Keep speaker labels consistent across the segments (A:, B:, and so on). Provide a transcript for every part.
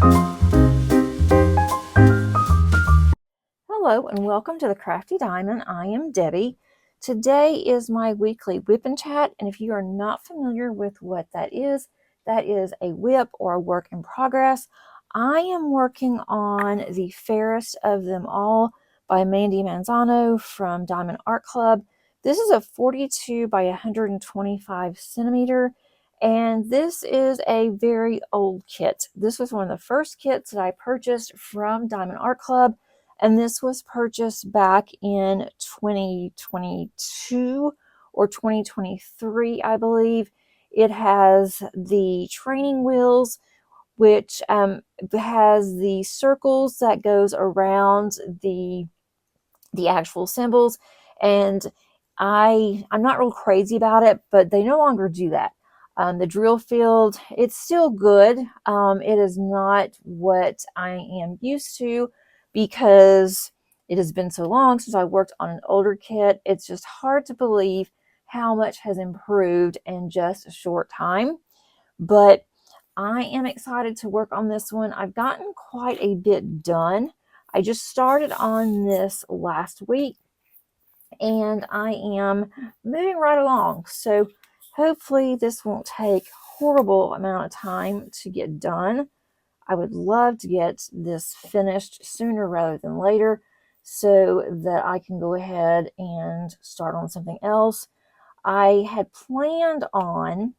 A: Hello and welcome to the Crafty Diamond. I am Debbie. Today is my weekly WIP and chat, and if you are not familiar with what that is a WIP, or a work in progress. I am working on the fairest of them all by Mandie Manzano from Diamond Art Club. This is a 42 by 125 centimeter, and this is a very old kit. This was one of the first kits that I purchased from Diamond Art Club. And this was purchased back in 2022 or 2023, I believe. It has the training wheels, which has the circles that goes around the actual symbols. And I'm not real crazy about it, but they no longer do that. The drill field, it's still good. It is not what I am used to, because it has been so long since I worked on an older kit. It's just hard to believe how much has improved in just a short time. But I am excited to work on this one. I've gotten quite a bit done. I just started on this last week, and I am moving right along. So hopefully this won't take a horrible amount of time to get done. I would love to get this finished sooner rather than later, so that I can go ahead and start on something else. I had planned on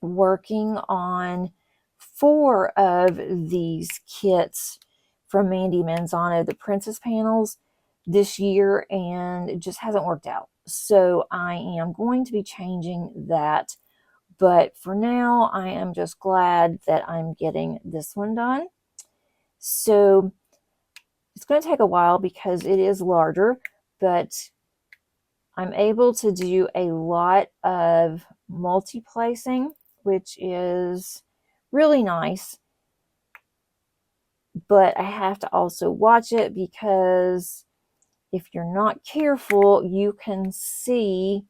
A: working on 4 of these kits from Mandie Manzano, the Princess Panels, this year, and it just hasn't worked out. So I am going to be changing that. But for now, I am just glad that I'm getting this one done. So it's going to take a while because it is larger, but I'm able to do a lot of multi-placing, which is really nice. But I have to also watch it, because if you're not careful, you can see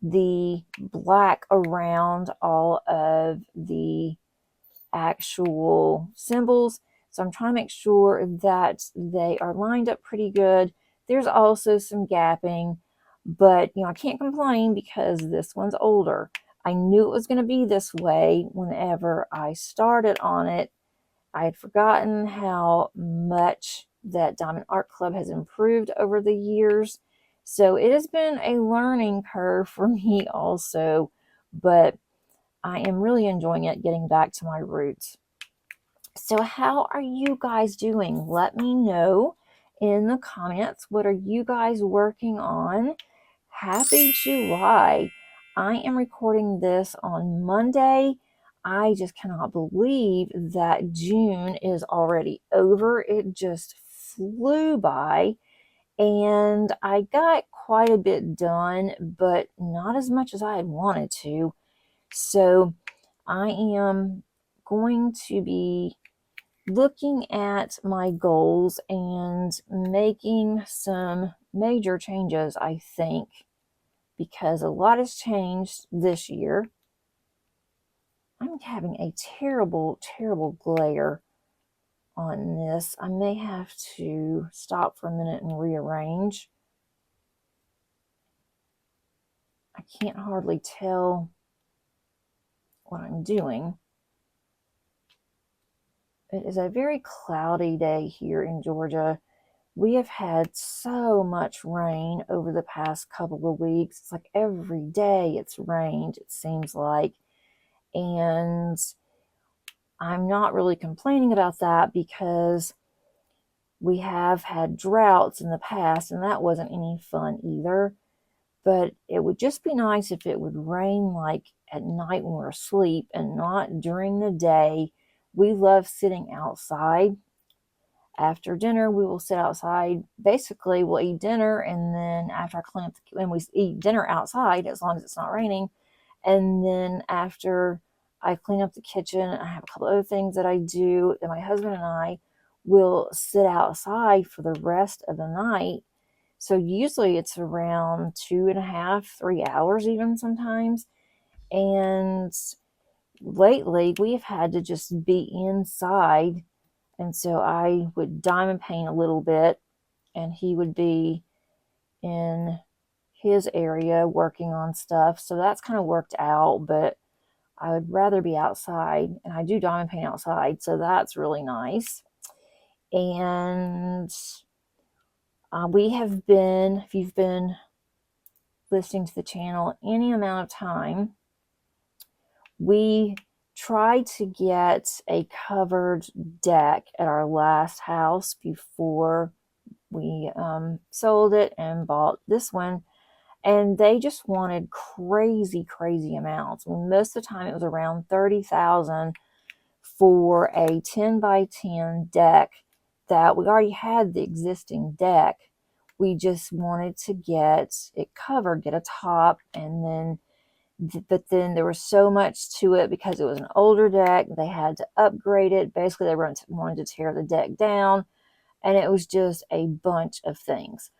A: the black around all of the actual symbols. So I'm trying to make sure that they are lined up pretty good. There's also some gapping, but I can't complain because this one's older. I knew it was going to be this way whenever I started on it. I had forgotten how much that Diamond Art Club has improved over the years. So it has been a learning curve for me also, but I am really enjoying it, getting back to my roots. So how are you guys doing? Let me know in the comments. What are you guys working on? Happy July. I am recording this on Monday. I just cannot believe that June is already over. It just flew by, and I got quite a bit done, but not as much as I had wanted to. So I am going to be looking at my goals and making some major changes, I think, because a lot has changed this year. I'm having a terrible, terrible glare on this. I may have to stop for a minute and rearrange. I can't hardly tell what I'm doing. It is a very cloudy day here in Georgia. We have had so much rain over the past couple of weeks. It's like every day it's rained, it seems like. And I'm not really complaining about that, because we have had droughts in the past, and that wasn't any fun either. But it would just be nice if it would rain like at night when we're asleep and not during the day. We love sitting outside. After dinner, we will sit outside. Basically, we'll eat dinner, and then after I clean up, and we eat dinner outside as long as it's not raining. And then after I clean up the kitchen, I have a couple other things that I do, and my husband and I will sit outside for the rest of the night. So usually it's around 2.5, 3 hours even sometimes. And lately we've had to just be inside. And so I would diamond paint a little bit, and he would be in his area working on stuff. So that's kind of worked out, but I would rather be outside, and I do diamond paint outside, so that's really nice. And we have been, if you've been listening to the channel any amount of time, we tried to get a covered deck at our last house before we sold it and bought this one. And they just wanted crazy, crazy amounts. I mean, most of the time it was around $30,000 for a 10 by 10 deck that we already had the existing deck. We just wanted to get it covered, get a top, and then, but then there was so much to it because it was an older deck. They had to upgrade it. Basically, they wanted to tear the deck down, and it was just a bunch of things.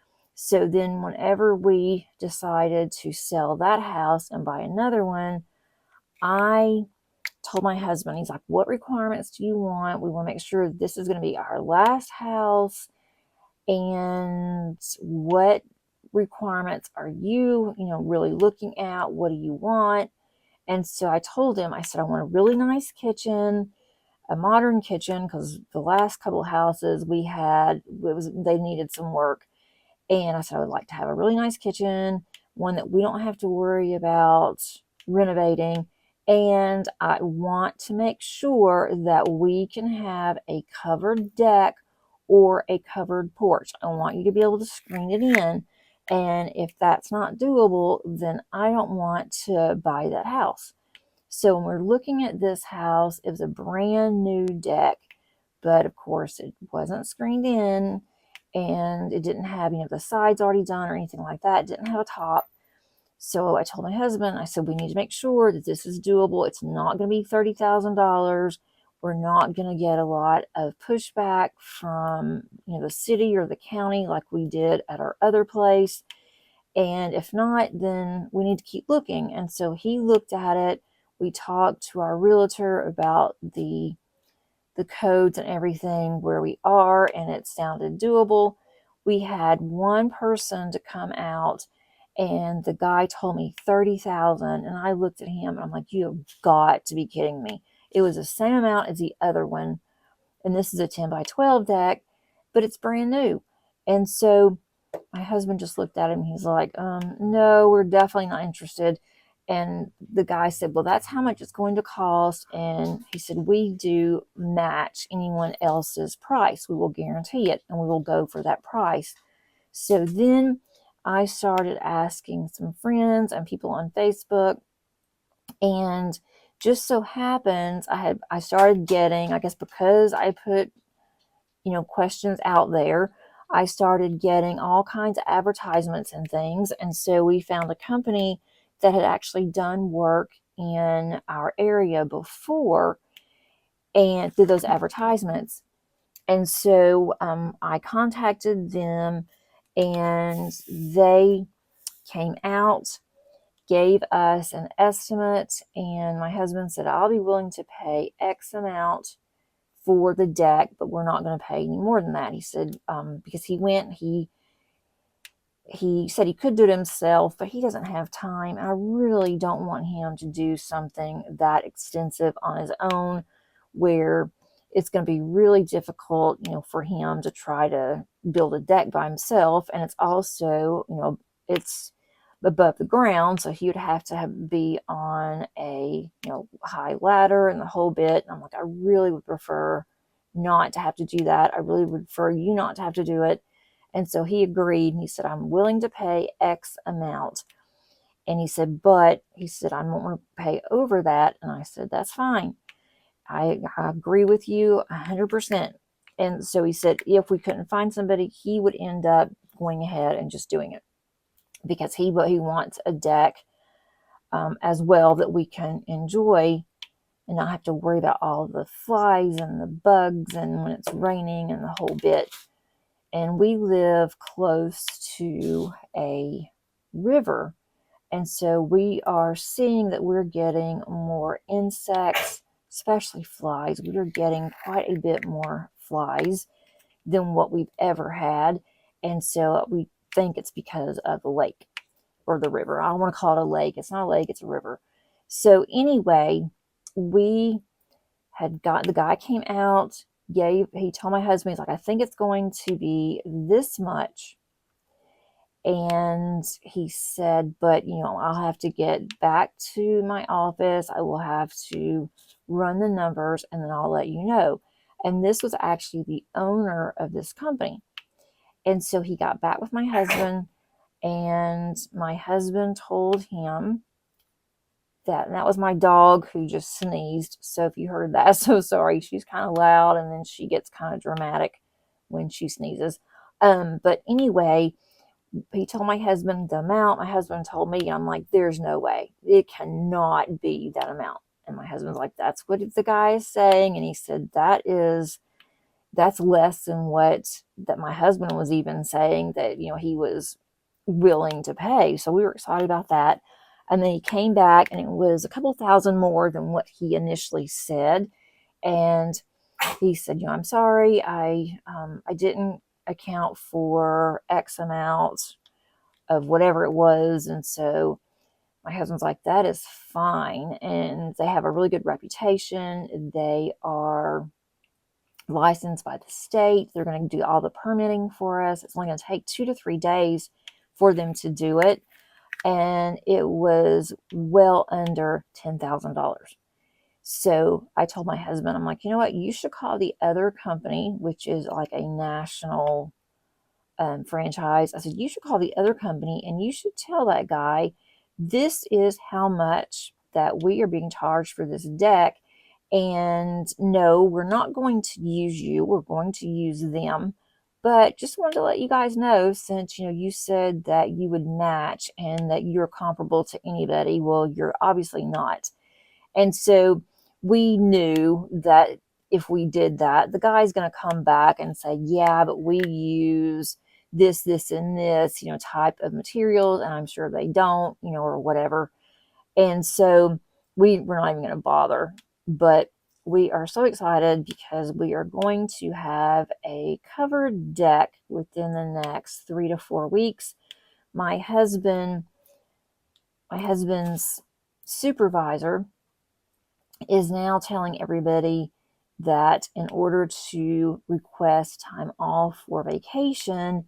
A: So then whenever we decided to sell that house and buy another one, I told my husband, he's like, what requirements do you want? We want to make sure this is going to be our last house. And what requirements are you, really looking at? What do you want? And so I told him, I said, I want a really nice kitchen, a modern kitchen, because the last couple of houses we had, they needed some work. And I said, I would like to have a really nice kitchen, one that we don't have to worry about renovating. And I want to make sure that we can have a covered deck or a covered porch. I want you to be able to screen it in. And if that's not doable, then I don't want to buy that house. So when we're looking at this house, it was a brand new deck, but of course it wasn't screened in, and it didn't have, the sides already done or anything like that. It didn't have a top. So I told my husband, I said, we need to make sure that this is doable. It's not going to be $30,000. We're not going to get a lot of pushback from, the city or the county like we did at our other place. And if not, then we need to keep looking. And so he looked at it. We talked to our realtor about the codes and everything where we are, and it sounded doable. We had one person to come out, and the guy told me 30,000, and I looked at him and I'm like, you have got to be kidding me. It was the same amount as the other one, and this is a 10 by 12 deck, but it's brand new. And so my husband just looked at him. He's like, no, we're definitely not interested. And the guy said, well, that's how much it's going to cost. And he said, we do match anyone else's price. We will guarantee it, and we will go for that price. So then I started asking some friends and people on Facebook, and just so happens I started getting, I guess because I put questions out there, I started getting all kinds of advertisements and things. And so we found a company that had actually done work in our area before, and through those advertisements. And so I contacted them, and they came out, gave us an estimate, and my husband said, I'll be willing to pay X amount for the deck, but we're not going to pay any more than that. He said, because he said he could do it himself, but he doesn't have time. I really don't want him to do something that extensive on his own, where it's going to be really difficult, for him to try to build a deck by himself. And it's also, it's above the ground, so he would have to be on a, high ladder and the whole bit. And I'm like, I really would prefer not to have to do that. I really would prefer you not to have to do it. And so he agreed, and he said, I'm willing to pay X amount. And he said, but he said, I don't want to pay over that. And I said, that's fine. I agree with you 100%. And so he said, if we couldn't find somebody, he would end up going ahead and just doing it, because he wants a deck as well that we can enjoy and not have to worry about all the flies and the bugs and when it's raining and the whole bit. And we live close to a river, And so we are seeing that we're getting more insects, especially flies. We are getting quite a bit more flies than what we've ever had. And so we think it's because of the lake or the river. I don't want to call it a lake. It's not a lake, it's a river. So anyway, we had got, the guy came out, he told my husband, he's like, I think it's going to be this much. And he said, but I'll have to get back to my office. I will have to run the numbers and then I'll let you know. And this was actually the owner of this company. And so he got back with my husband, and my husband told him that, and that was my dog who just sneezed. So if you heard that, so sorry. She's kind of loud and then she gets kind of dramatic when she sneezes. But anyway, he told my husband the amount. My husband told me, I'm like, there's no way. It cannot be that amount. And my husband's like, that's what the guy is saying. And he said, that's less than what that my husband was even saying that, he was willing to pay. So we were excited about that. And then he came back and it was a couple thousand more than what he initially said. And he said, I'm sorry, I didn't account for X amount of whatever it was. And so my husband's like, that is fine. And they have a really good reputation. They are licensed by the state. They're going to do all the permitting for us. It's only going to take 2 to 3 days for them to do it. And it was well under $10,000. So I told my husband, I'm like, you know what? You should call the other company, which is like a national franchise. I said, you should call the other company and you should tell that guy, this is how much that we are being charged for this deck. And no, we're not going to use you. We're going to use them. But just wanted to let you guys know, since you said that you would match and that you're comparable to anybody. Well, you're obviously not. And so we knew that if we did that, the guy's going to come back and say, yeah, but we use this, this, and this, type of materials. And I'm sure they don't, or whatever. And so we're not even going to bother. But we are so excited because we are going to have a covered deck within the next 3 to 4 weeks. My husband's supervisor is now telling everybody that in order to request time off for vacation,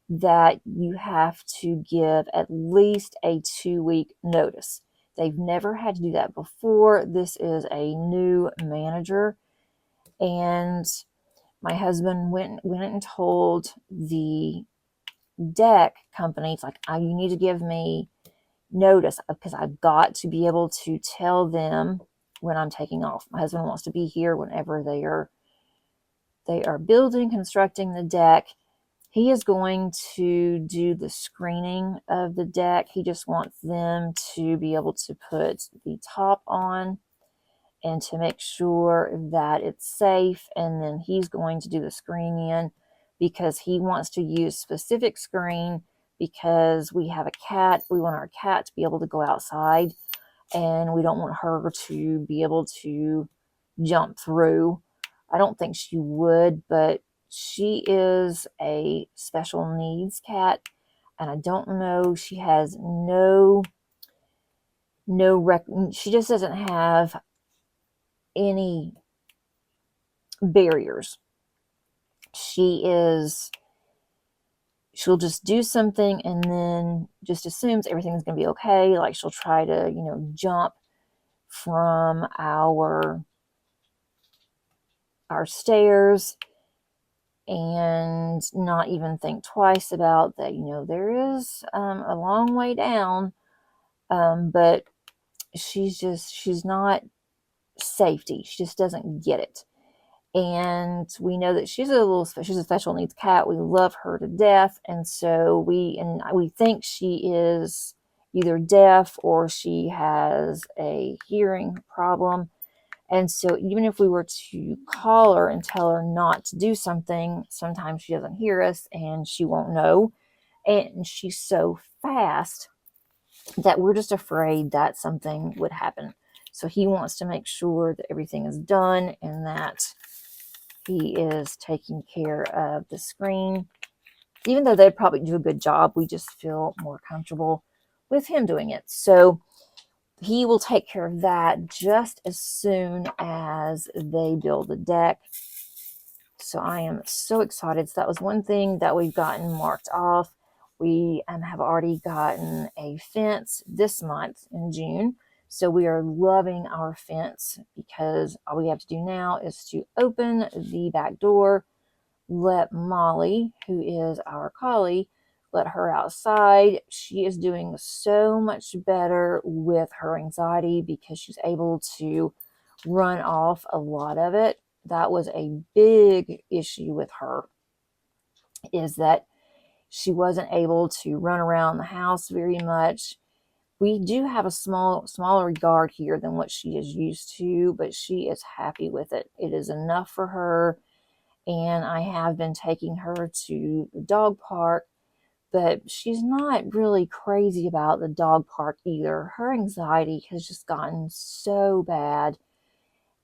A: that you have to give at least a 2-week notice. They've never had to do that before. This is a new manager. And my husband went and told the deck companies, like, you need to give me notice because I've got to be able to tell them when I'm taking off. My husband wants to be here whenever they are building, constructing the deck. He is going to do the screening of the deck. He just wants them to be able to put the top on and to make sure that it's safe. And then he's going to do the screen in because he wants to use specific screen because we have a cat. We want our cat to be able to go outside and we don't want her to be able to jump through. I don't think she would, but she is a special needs cat, and I don't know, she has she just doesn't have any barriers. She'll just do something and then just assumes everything's going to be okay. Like she'll try to, jump from our stairs and not even think twice about that. There is a long way down, but she's not safety. She just doesn't get it. And we know that she's a special needs cat. We love her to death. And so we think she is either deaf or she has a hearing problem. And so even if we were to call her and tell her not to do something, sometimes she doesn't hear us and she won't know. And she's so fast that we're just afraid that something would happen. So he wants to make sure that everything is done and that he is taking care of the screen. Even though they'd probably do a good job, we just feel more comfortable with him doing it. So he will take care of that just as soon as they build the deck. So I am so excited. So that was one thing that we've gotten marked off. We have already gotten a fence this month in June. So we are loving our fence because all we have to do now is to open the back door, let Molly, who is our collie, let her outside. She is doing so much better with her anxiety because she's able to run off a lot of it. That was a big issue with her, is that she wasn't able to run around the house very much. We do have a smaller yard here than what she is used to, but she is happy with it. It is enough for her. And I have been taking her to the dog park, but she's not really crazy about the dog park either. Her anxiety has just gotten so bad.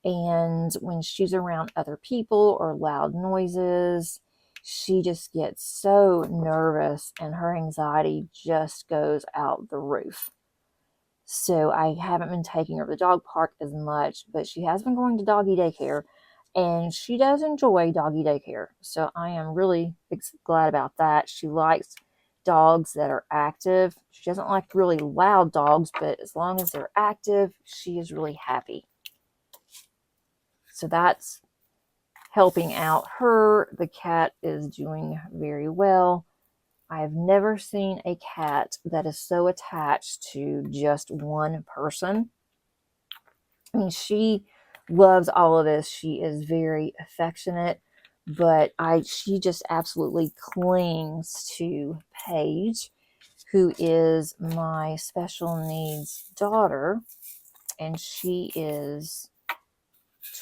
A: And when she's around other people or loud noises, she just gets so nervous and her anxiety just goes out the roof. So I haven't been taking her to the dog park as much, but she has been going to doggy daycare and she does enjoy doggy daycare. So I am really glad about that. She likes dogs that are active. She doesn't like really loud dogs, but as long as they're active, she is really happy. So that's helping out her. The cat is doing very well. I have never seen a cat that is so attached to just one person. I mean, she loves all of us. She is very affectionate, but she just absolutely clings to Paige, who is my special needs daughter, and she is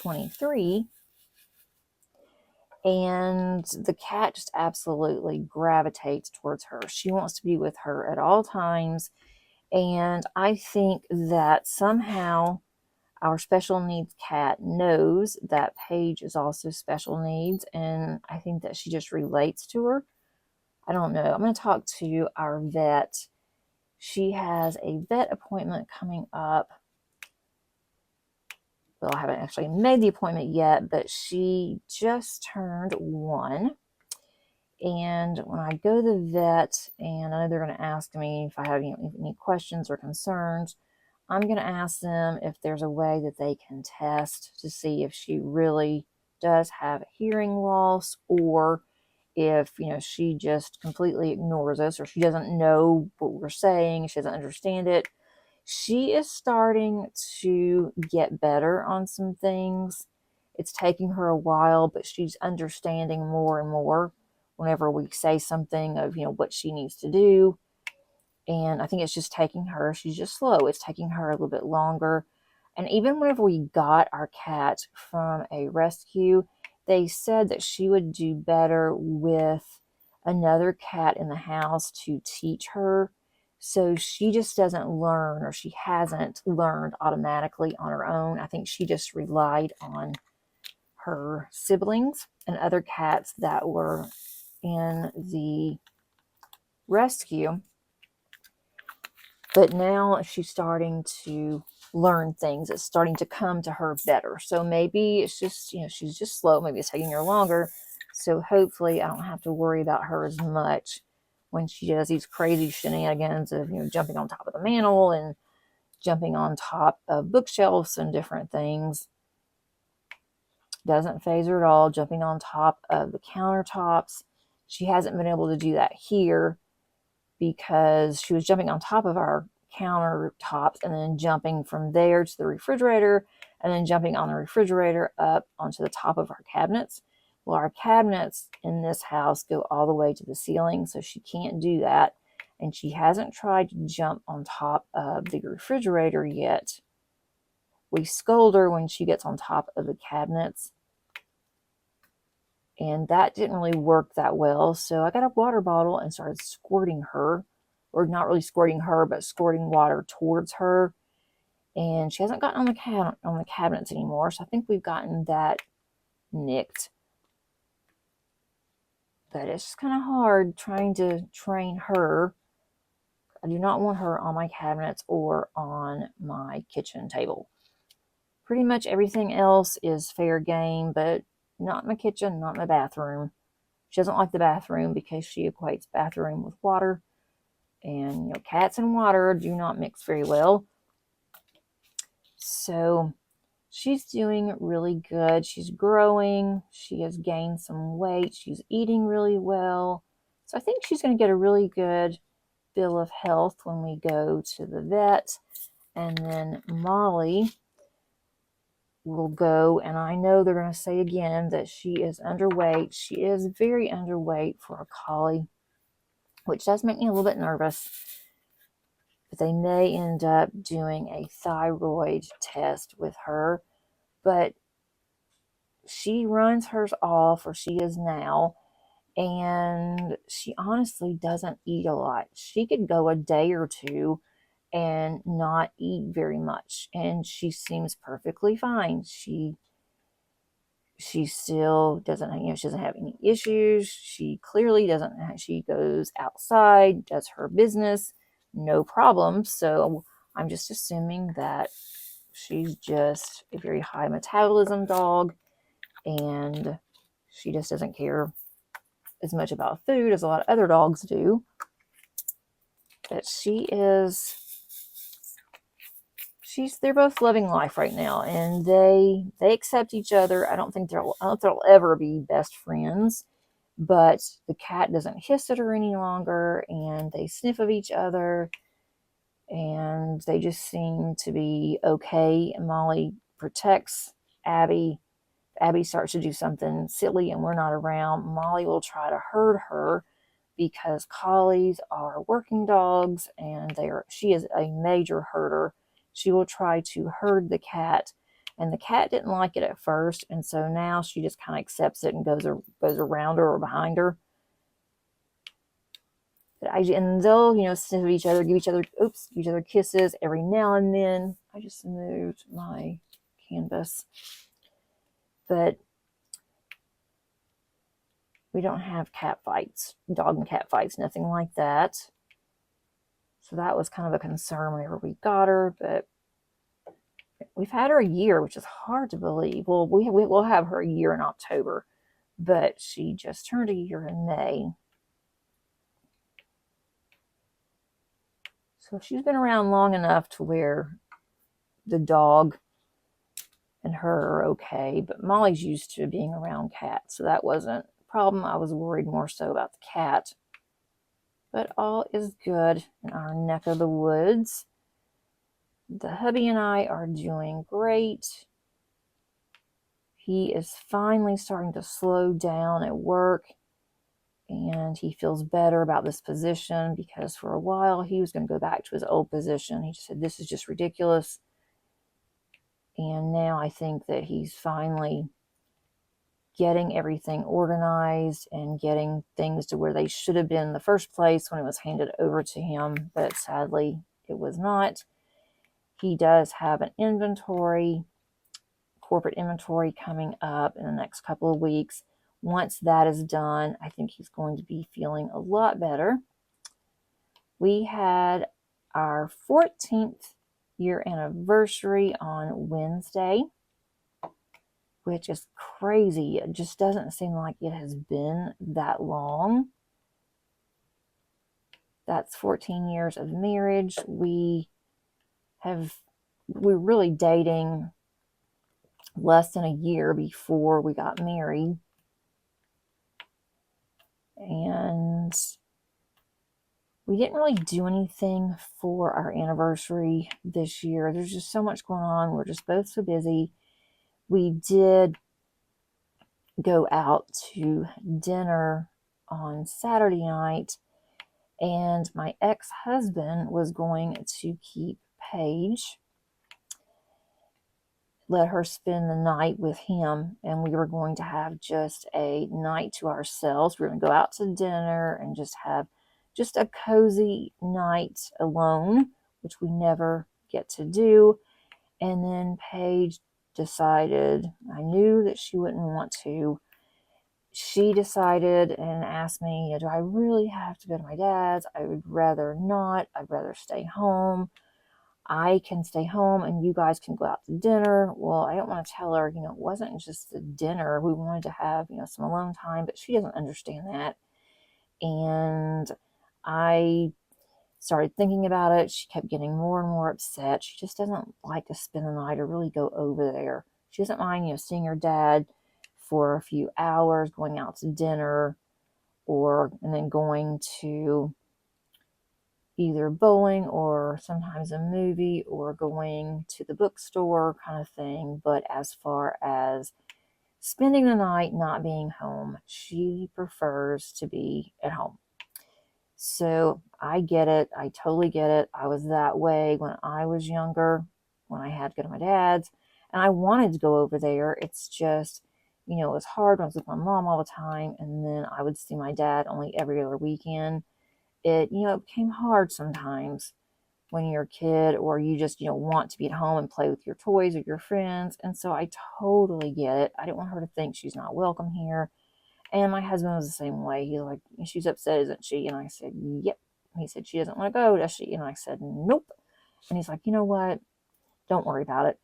A: 23. And the cat just absolutely gravitates towards her. She wants to be with her at all times. And I think that somehow our special needs cat knows that Paige is also special needs. And I think that she just relates to her. I don't know. I'm going to talk to our vet. She has a vet appointment coming up. Well, I haven't actually made the appointment yet, but she just turned 1. And when I go to the vet, and I know they're going to ask me if I have any questions or concerns, I'm going to ask them if there's a way that they can test to see if she really does have hearing loss, or if, she just completely ignores us, or she doesn't know what we're saying, she doesn't understand it. She is starting to get better on some things. It's taking her a while, but she's understanding more and more whenever we say something of, what she needs to do. And I think it's just taking her, she's just slow. It's taking her a little bit longer. And even whenever we got our cat from a rescue, they said that she would do better with another cat in the house to teach her. So she just doesn't learn, or she hasn't learned automatically on her own. I think she just relied on her siblings and other cats that were in the rescue. But now she's starting to learn things. It's starting to come to her better. So maybe it's just, she's just slow. Maybe it's taking her longer. So hopefully I don't have to worry about her as much when she does these crazy shenanigans of, jumping on top of the mantle and jumping on top of bookshelves and different things. Doesn't faze her at all. Jumping on top of the countertops. She hasn't been able to do that here because she was jumping on top of our countertops and then jumping from there to the refrigerator and then jumping on the refrigerator up onto the top of our cabinets. Well, our cabinets in this house go all the way to the ceiling, so she can't do that. And she hasn't tried to jump on top of the refrigerator yet. We scold her when she gets on top of the cabinets, and that didn't really work that well. So I got a water bottle and started squirting her or not really squirting her, but squirting water towards her. And she hasn't gotten on the cabinets anymore, so I think we've gotten that nicked. But it's just kind of hard trying to train her. I do not want her on my cabinets or on my kitchen table. Pretty much everything else is fair game, but not in the kitchen, not in the bathroom. She doesn't like the bathroom because she equates bathroom with water. And, cats and water do not mix very well. So she's doing really good. She's growing. She has gained some weight. She's eating really well. So I think she's going to get a really good bill of health when we go to the vet. And then Molly will go, and I know they're going to say again that she is underweight. She is very underweight for a collie, which does make me a little bit nervous. But they may end up doing a thyroid test with her. But she runs hers off, or she is now, and she honestly doesn't eat a lot. She could go a day or two and not eat very much, and she seems perfectly fine. She still doesn't, she doesn't have any issues. She clearly doesn't. She goes outside, does her business, no problem. So I'm just assuming that she's just a very high metabolism dog, and she just doesn't care as much about food as a lot of other dogs do. But they're both loving life right now, and they accept each other. I don't think they'll ever be best friends, but the cat doesn't hiss at her any longer, and they sniff of each other, and they just seem to be okay. Molly protects Abby. Abby starts to do something silly and we're not around, Molly will try to herd her, because collies are working dogs, and she is a major herder. She will try to herd the cat, and the cat didn't like it at first, and so now she just kind of accepts it and goes around her or behind her. And they'll, sniff at each other, give each other kisses every now and then. I just moved my canvas. But we don't have cat fights, dog and cat fights, nothing like that. So that was kind of a concern whenever we got her, but we've had her a year, which is hard to believe. Well, we'll have her a year in October, but she just turned a year in May. So she's been around long enough to where the dog and her are okay, but Molly's used to being around cats, so that wasn't a problem. I was worried more so about the cat. But all is good in our neck of the woods. The hubby and I are doing great. He is finally starting to slow down at work, and he feels better about this position, because for a while he was going to go back to his old position. He just said, this is just ridiculous. And now I think that he's finally getting everything organized and getting things to where they should have been in the first place when it was handed over to him, but sadly it was not. He does have an corporate inventory coming up in the next couple of weeks. Once that is done, I think he's going to be feeling a lot better. We had our 14th year anniversary on Wednesday, which is crazy. It just doesn't seem like it has been that long. That's 14 years of marriage. We're really dating less than a year before we got married. And we didn't really do anything for our anniversary this year. There's just so much going on. We're just both so busy. We did go out to dinner on Saturday night, and my ex-husband was going to keep Paige, let her spend the night with him, and we were going to have just a night to ourselves. We were going to go out to dinner and just have just a cozy night alone, which we never get to do. And then Paige decided, I knew that she wouldn't want to. She decided and asked me, do I really have to go to my dad's? I would rather not. I'd rather stay home. I can stay home and you guys can go out to dinner. Well, I don't want to tell her, it wasn't just the dinner. We wanted to have, some alone time, but she doesn't understand that. And I started thinking about it. She kept getting more and more upset. She just doesn't like to spend the night or really go over there. She doesn't mind, seeing her dad for a few hours, going out to dinner, and then going to either bowling or sometimes a movie or going to the bookstore kind of thing. But as far as spending the night not being home, she prefers to be at home. So I get it. I totally get it. I was that way when I was younger, when I had to go to my dad's, and I wanted to go over there. It's just, it was hard when I was with my mom all the time, and then I would see my dad only every other weekend. It became hard sometimes when you're a kid, or you just, want to be at home and play with your toys or your friends. And so I totally get it. I didn't want her to think she's not welcome here. And my husband was the same way. He's like, she's upset, isn't she? And I said, yep. He said, she doesn't want to go, does she? And I said, nope. And he's like, you know what? Don't worry about it.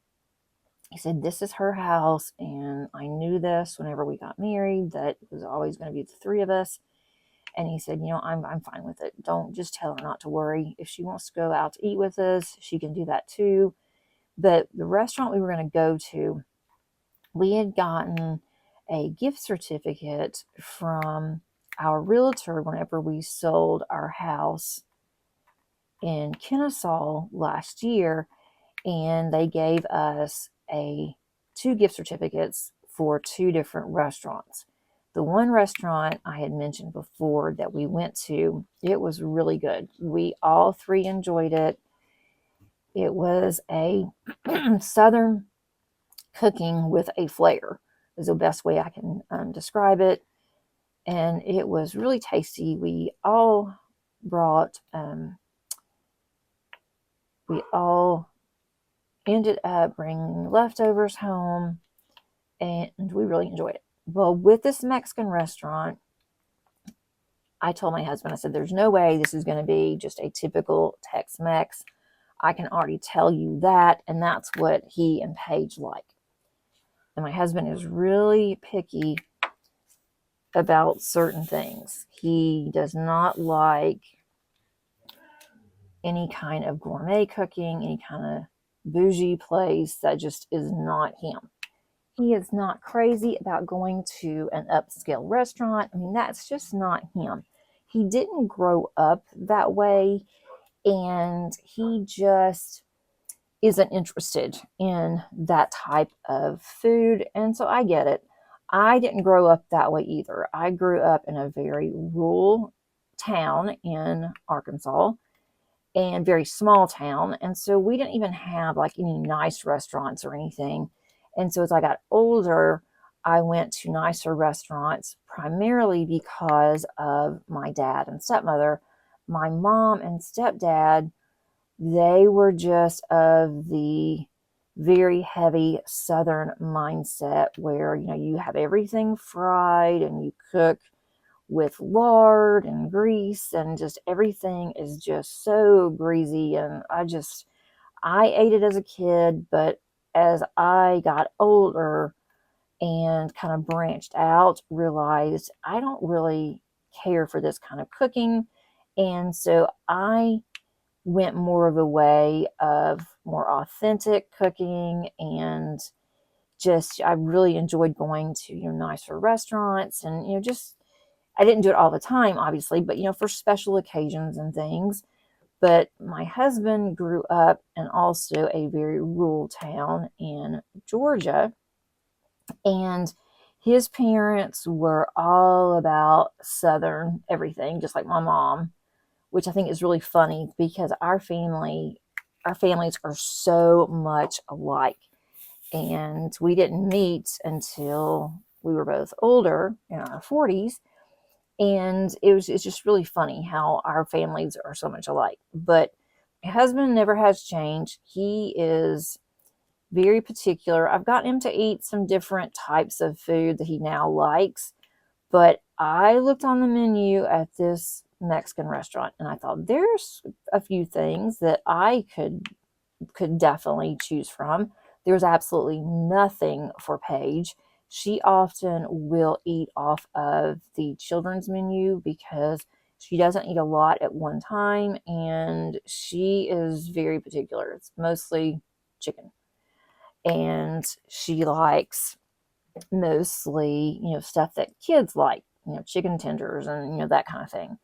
A: He said, this is her house. And I knew this whenever we got married, that it was always going to be the three of us. And he said, I'm fine with it. Don't just tell her not to worry. If she wants to go out to eat with us, she can do that too. But the restaurant we were going to go to, we had gotten a gift certificate from our realtor whenever we sold our house in Kennesaw last year, and they gave us two gift certificates for two different restaurants. The one restaurant I had mentioned before that we went to, it was really good. We all three enjoyed it. It was a Southern cooking with a flair is the best way I can describe it. And it was really tasty. We all ended up bringing leftovers home, and we really enjoyed it. Well, with this Mexican restaurant, I told my husband, I said, there's no way this is going to be just a typical Tex-Mex. I can already tell you that. And that's what he and Paige like. And my husband is really picky about certain things. He does not like any kind of gourmet cooking, any kind of bougie place. That just is not him. He is not crazy about going to an upscale restaurant. I mean, that's just not him. He didn't grow up that way, and he just isn't interested in that type of food. And so I get it. I didn't grow up that way either. I grew up in a very rural town in Arkansas, and very small town. And so we didn't even have like any nice restaurants or anything. And so as I got older, I went to nicer restaurants primarily because of my dad and stepmother. My mom and stepdad, they were just of the very heavy Southern mindset where, you have everything fried and you cook with lard and grease, and just everything is just so greasy. And I ate it as a kid, but as I got older and kind of branched out, realized I don't really care for this kind of cooking. And so I went more of the way of more authentic cooking, and I really enjoyed going to, nicer restaurants, and, just, I didn't do it all the time, obviously, but, for special occasions and things. But my husband grew up in also a very rural town in Georgia, and his parents were all about Southern everything, just like my mom, which I think is really funny because our families are so much alike. And we didn't meet until we were both older, in our 40s. And it's just really funny how our families are so much alike. But my husband never has changed. He is very particular. I've gotten him to eat some different types of food that he now likes. But I looked on the menu at this Mexican restaurant and I thought there's a few things that I could definitely choose from. There's absolutely nothing for Paige. She often will eat off of the children's menu because she doesn't eat a lot at one time and she is very particular. It's mostly chicken. And she likes mostly, stuff that kids like, chicken tenders and, that kind of thing.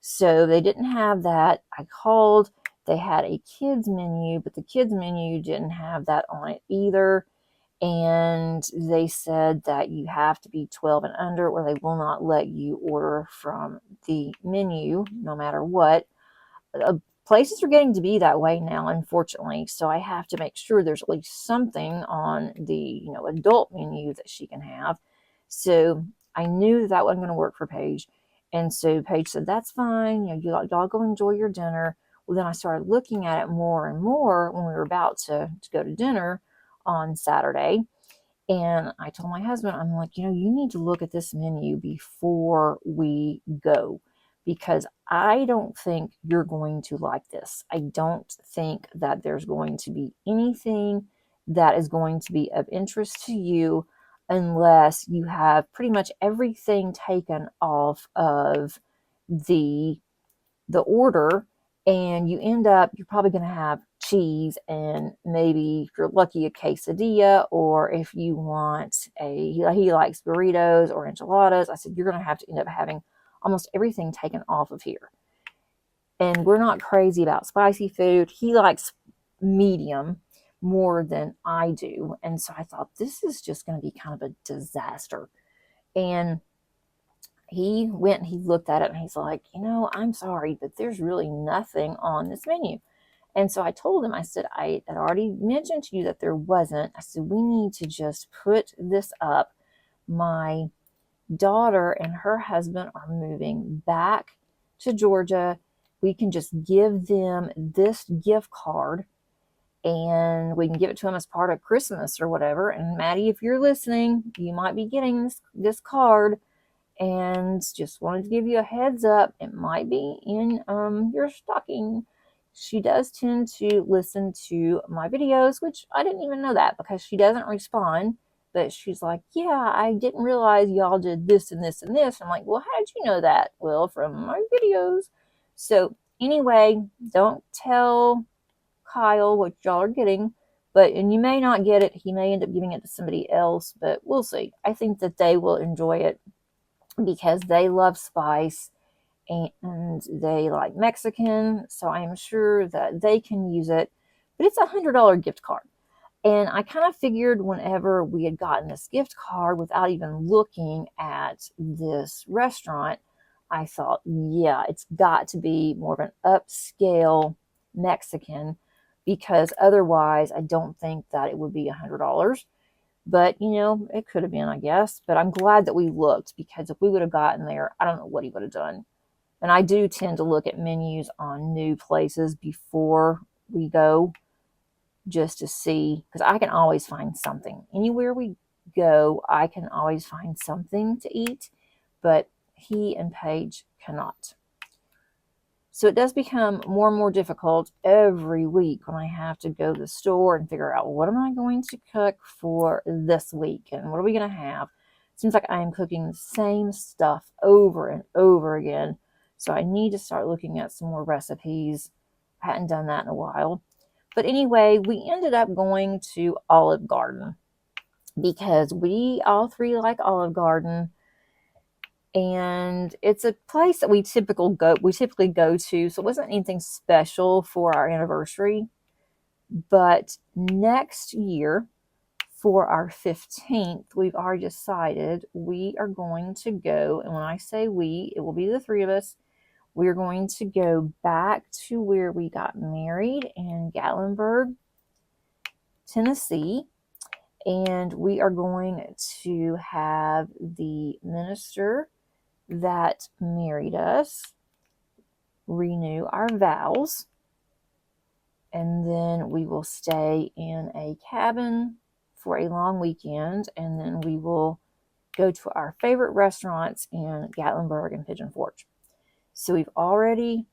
A: So they didn't have that. I called, they had a kids menu, but the kids menu didn't have that on it either. And they said that you have to be 12 and under, or they will not let you order from the menu no matter what. Places are getting to be that way now, unfortunately. So I have to make sure there's at least something on the adult menu that she can have. So I knew that wasn't going to work for Paige, and so Paige said, "That's fine. Y'all go enjoy your dinner." Well, then I started looking at it more and more when we were about to go to dinner on Saturday. And I told my husband, I'm like, you need to look at this menu before we go because I don't think you're going to like this. I don't think that there's going to be anything that is going to be of interest to you unless you have pretty much everything taken off of the order, and you end up, you're probably going to have cheese and maybe, if you're lucky, a quesadilla, or if you want he likes burritos or enchiladas. I said, you're going to have to end up having almost everything taken off of here. And we're not crazy about spicy food. He likes medium more than I do. And so I thought, this is just going to be kind of a disaster. And he went and he looked at it and he's like, I'm sorry, but there's really nothing on this menu. And so I told him, I said, I had already mentioned to you that there wasn't. I said, we need to just put this up. My daughter and her husband are moving back to Georgia. We can just give them this gift card and we can give it to them as part of Christmas or whatever. And Maddie, if you're listening, you might be getting this card. And just wanted to give you a heads up, it might be in your stocking. She does tend to listen to my videos, which I didn't even know that because she doesn't respond. But she's like, yeah, I didn't realize y'all did this and this and this. I'm like, well, how did you know that? Well, from my videos. So anyway, don't tell Kyle what y'all are getting. And you may not get it. He may end up giving it to somebody else, but we'll see. I think that they will enjoy it because they love spice and they like Mexican. So I'm sure that they can use it. But it's $100 gift card. And I kind of figured whenever we had gotten this gift card without even looking at this restaurant, I thought, yeah, it's got to be more of an upscale Mexican because otherwise I don't think that it would be $100. But, it could have been, I guess. But I'm glad that we looked because if we would have gotten there, I don't know what he would have done. And I do tend to look at menus on new places before we go just to see, because I can always find something. Anywhere we go, I can always find something to eat. But he and Paige cannot. So it does become more and more difficult every week when I have to go to the store and figure out, what am I going to cook for this week and what are we going to have? It seems like I am cooking the same stuff over and over again. So I need to start looking at some more recipes. I hadn't done that in a while. But anyway, we ended up going to Olive Garden because we all three like Olive Garden. And it's a place that we typically go to. So it wasn't anything special for our anniversary. But next year, for our 15th, we've already decided we are going to go. And when I say we, it will be the three of us. We're going to go back to where we got married in Gatlinburg, Tennessee. And we are going to have the minister that married us renew our vows, and then we will stay in a cabin for a long weekend, and then we will go to our favorite restaurants in Gatlinburg and Pigeon Forge. So we've already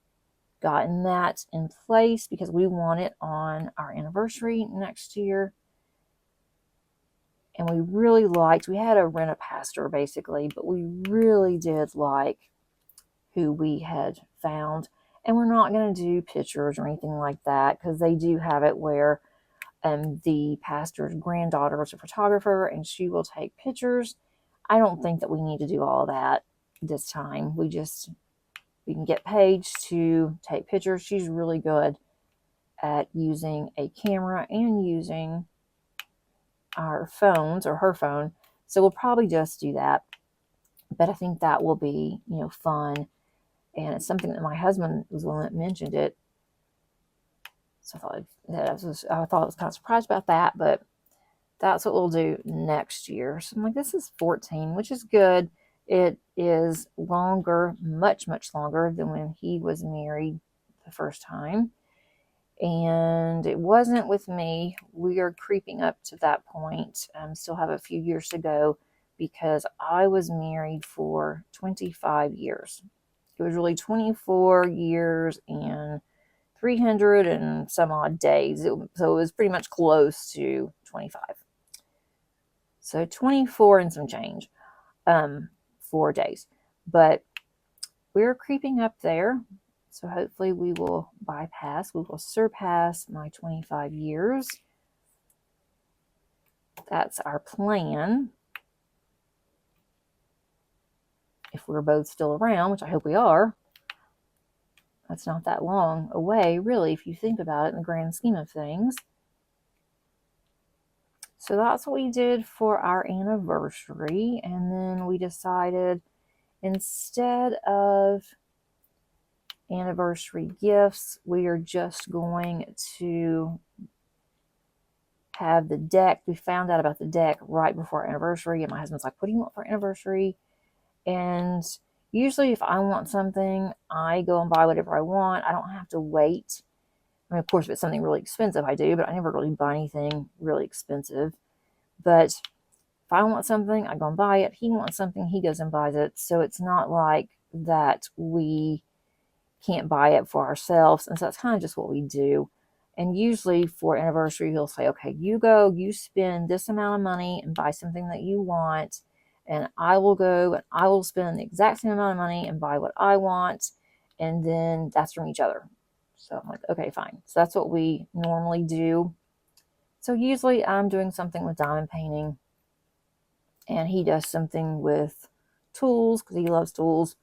A: gotten that in place because we want it on our anniversary next year. And we really liked, we had to rent a pastor basically, but we really did like who we had found. And we're not going to do pictures or anything like that because they do have it where the pastor's granddaughter is a photographer and she will take pictures. I don't think that we need to do all that this time. We can get Paige to take pictures. She's really good at using a camera and using our phones or her phone. So we'll probably just do that. But I think that will be, fun. And it's something that my husband was the one that mentioned it. So I thought I was kind of surprised about that, but that's what we'll do next year. So I'm like, this is 14, which is good. It is longer, much, much longer than when he was married the first time. And it wasn't with me. We are creeping up to that point. Still have a few years to go because I was married for 25 years. It was really 24 years and 300 and some odd days. So it was pretty much close to 25. So 24 and some change, 4 days. But we're creeping up there. So hopefully we will surpass my 25 years. That's our plan. If we're both still around, which I hope we are. That's not that long away, really, if you think about it in the grand scheme of things. So that's what we did for our anniversary. And then we decided instead of anniversary gifts, we are just going to have the deck. We found out about the deck right before our anniversary, and my husband's like, what do you want for anniversary? And usually if I want something, I go and buy whatever I want. I don't have to wait. I mean, of course, if it's something really expensive, I do, but I never really buy anything really expensive. But if I want something, I go and buy it. He wants something, he goes and buys it. So it's not like that we can't buy it for ourselves. And so that's kind of just what we do. And usually for anniversary, he'll say, okay, you spend this amount of money and buy something that you want. And I will go and I will spend the exact same amount of money and buy what I want. And then that's from each other. So I'm like, okay, fine. So that's what we normally do. So usually I'm doing something with diamond painting. And he does something with tools because he loves tools,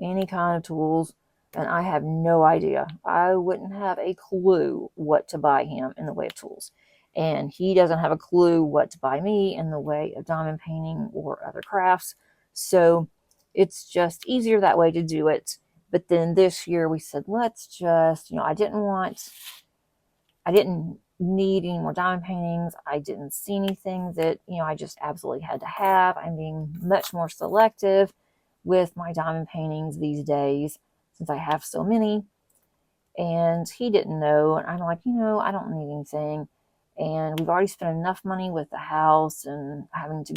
A: any kind of tools. And I have no idea. I wouldn't have a clue what to buy him in the way of tools. And he doesn't have a clue what to buy me in the way of diamond painting or other crafts. So it's just easier that way to do it. But then this year we said, let's just, I didn't need any more diamond paintings. I didn't see anything that, I just absolutely had to have. I'm being much more selective with my diamond paintings these days since I have so many. And he didn't know. And I'm like, I don't need anything. And we've already spent enough money with the house and having to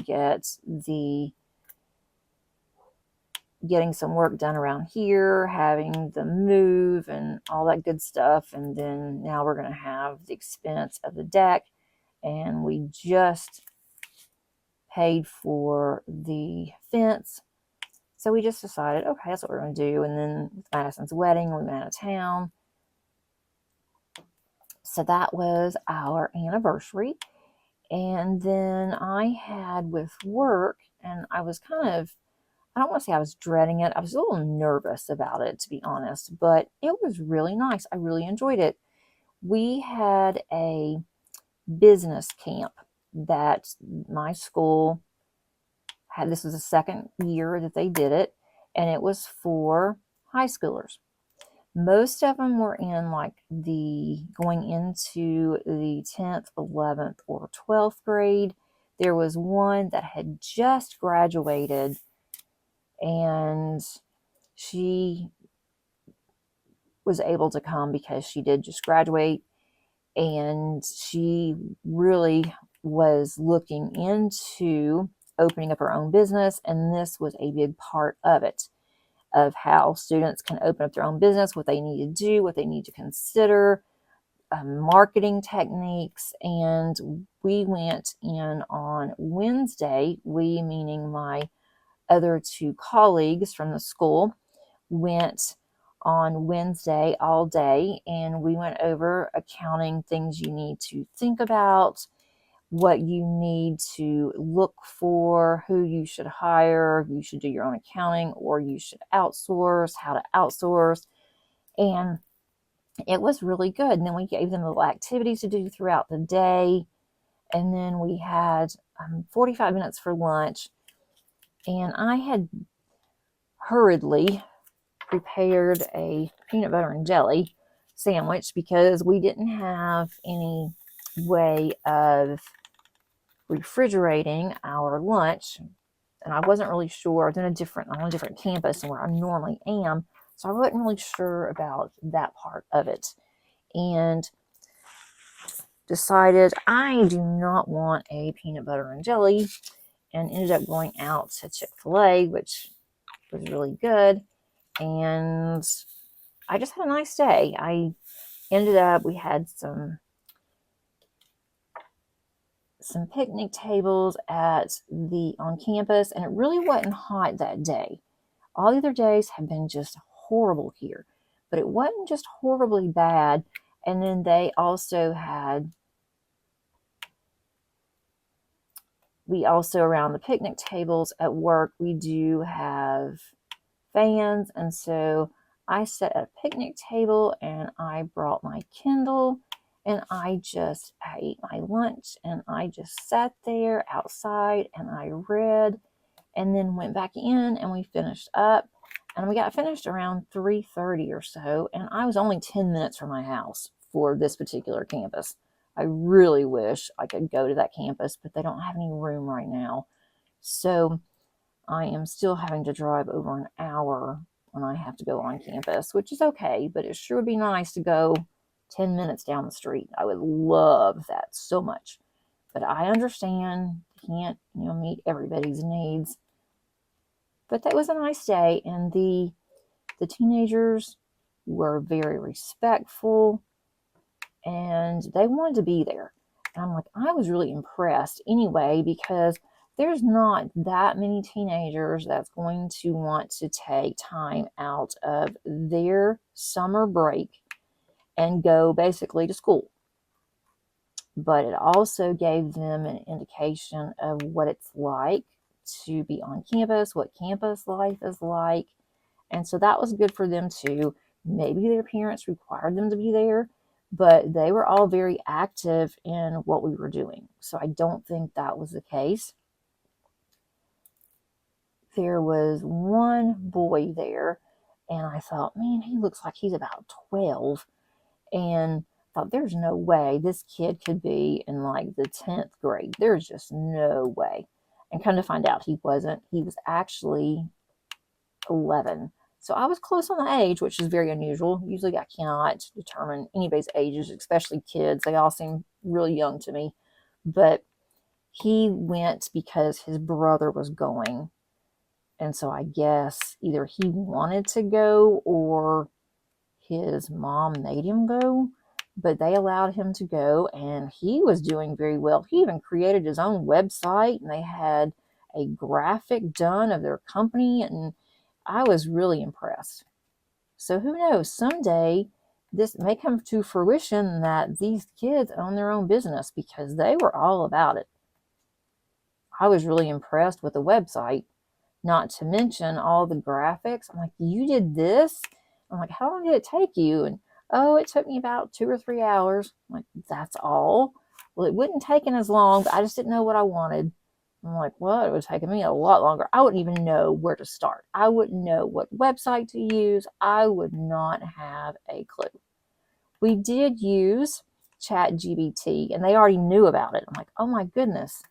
A: getting some work done around here, having the move and all that good stuff. And then now we're going to have the expense of the deck. And we just paid for the fence. So we just decided, okay, that's what we're going to do. And then with Madison's wedding, we went out of town. So that was our anniversary. And then I had with work, and I was I don't want to say I was dreading it. I was a little nervous about it, to be honest, but it was really nice. I really enjoyed it. We had a business camp that my school had. This was the second year that they did it, and it was for high schoolers. Most of them were in going into the 10th, 11th, or 12th grade. There was one that had just graduated, and she was able to come because she did just graduate, and she really was looking into opening up her own business, and this was a big part of it, of how students can open up their own business, what they need to do, what they need to consider, marketing techniques. And we went in on Wednesday, we meaning my other two colleagues from the school, went on Wednesday all day, and we went over accounting, things you need to think about, what you need to look for, who you should hire, you should do your own accounting or you should outsource, how to outsource. And it was really good. And then we gave them little activities to do throughout the day. And then we had 45 minutes for lunch. And I had hurriedly prepared a peanut butter and jelly sandwich because we didn't have any way of refrigerating our lunch, and I wasn't really sure. I was on a different campus than where I normally am, so I wasn't really sure about that part of it, and decided I do not want a peanut butter and jelly, and ended up going out to Chick-fil-A, which was really good, and I just had a nice day. We had some picnic tables on campus, and it really wasn't hot that day. All the other days have been just horrible here, but it wasn't just horribly bad. And then we also around the picnic tables at work, we do have fans, and so I sat at a picnic table and I brought my Kindle and I just ate my lunch and I just sat there outside and I read, and then went back in and we finished up, and we got finished around 3:30 or so, and I was only 10 minutes from my house for this particular campus. I really wish I could go to that campus, but they don't have any room right now. So I am still having to drive over an hour when I have to go on campus, which is okay, but it sure would be nice to go 10 minutes down the street. I would love that so much. But I understand, can't, meet everybody's needs. But that was a nice day, and the teenagers were very respectful, and they wanted to be there. And I'm like, I was really impressed anyway, because there's not that many teenagers that's going to want to take time out of their summer break and go basically to school. But it also gave them an indication of what it's like to be on campus, what campus life is like. And so that was good for them too. Maybe their parents required them to be there, but they were all very active in what we were doing. So I don't think that was the case. There was one boy there, and I thought, man, he looks like he's about 12. And thought, there's no way this kid could be in like the 10th grade. There's just no way. And come to find out, he wasn't. He was actually 11. So I was close on the age, which is very unusual. Usually I cannot determine anybody's ages, especially kids. They all seem really young to me. But he went because his brother was going. And so I guess either he wanted to go or his mom made him go, but they allowed him to go, and he was doing very well. He even created his own website, and they had a graphic done of their company, and I was really impressed. So who knows, someday this may come to fruition that these kids own their own business, because they were all about it. I was really impressed with the website, not to mention all the graphics. I'm like, you did this? I'm like, how long did it take you? And oh, it took me about 2 or 3 hours. I'm like, that's all? Well, it wouldn't taken as long, but I just didn't know what I wanted. I'm like, well, it would have taken me a lot longer. I wouldn't even know where to start. I wouldn't know what website to use. I would not have a clue. We did use ChatGPT, and they already knew about it. I'm like, oh my goodness,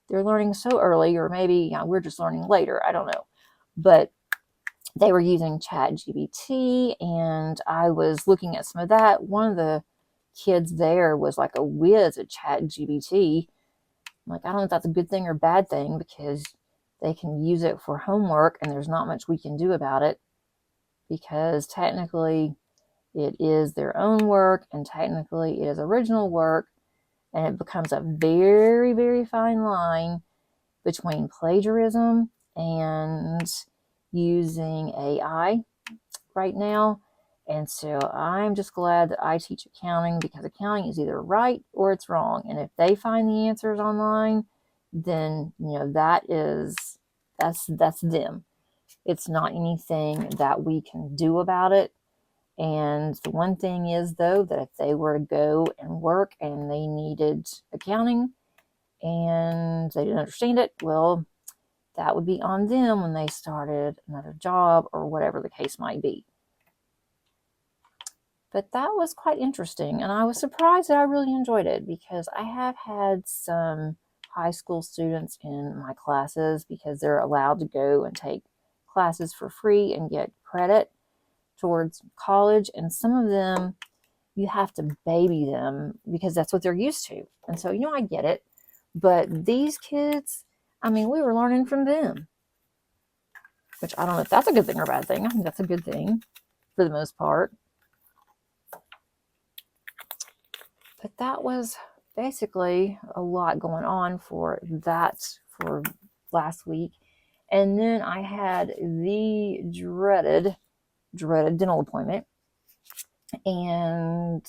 A: they're learning so early, or maybe we're just learning later. I don't know. but they were using ChatGPT, and I was looking at some of that. One of the kids there was like a whiz at ChatGPT. I'm like, I don't know if that's a good thing or bad thing, because they can use it for homework and there's not much we can do about it, because technically it is their own work and technically it is original work, and it becomes a very, very fine line between plagiarism and using AI right now. And so I'm just glad that I teach accounting, because accounting is either right or it's wrong. And if they find the answers online, then that's them. It's not anything that we can do about it. And the one thing is, though, that if they were to go and work and they needed accounting and they didn't understand it, well, that would be on them when they started another job or whatever the case might be. But that was quite interesting, and I was surprised that I really enjoyed it, because I have had some high school students in my classes, because they're allowed to go and take classes for free and get credit towards college, and some of them you have to baby them because that's what they're used to. And so, I get it. But these kids, we were learning from them, which I don't know if that's a good thing or a bad thing. I think that's a good thing for the most part. But that was basically a lot going on for last week. And then I had the dreaded dental appointment. And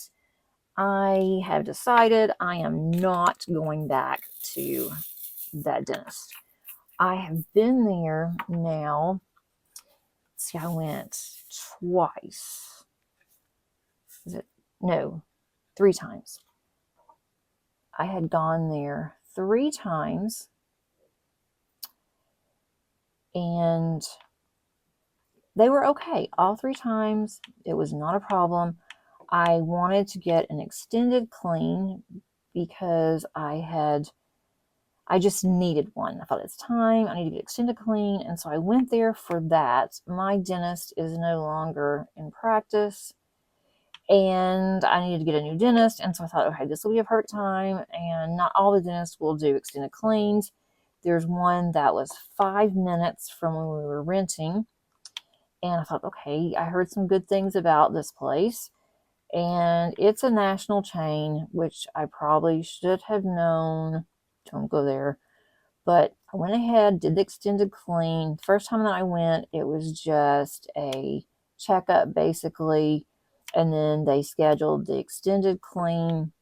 A: I have decided I am not going back to that dentist. I have been there now. See, I went twice. No, 3 times. I had gone there 3 times, and they were okay. All 3 times, it was not a problem. I wanted to get an extended clean because I just needed one. I thought it's time. I need to get extended clean. And so I went there for that. My dentist is no longer in practice, and I needed to get a new dentist. And so I thought, okay, this will be a perfect time. And not all the dentists will do extended cleans. There's one that was 5 minutes from when we were renting. And I thought, okay, I heard some good things about this place. And it's a national chain, which I probably should have known. Don't go there. But I went ahead, did the extended clean. First time that I went, it was just a checkup, basically. And then they scheduled the extended clean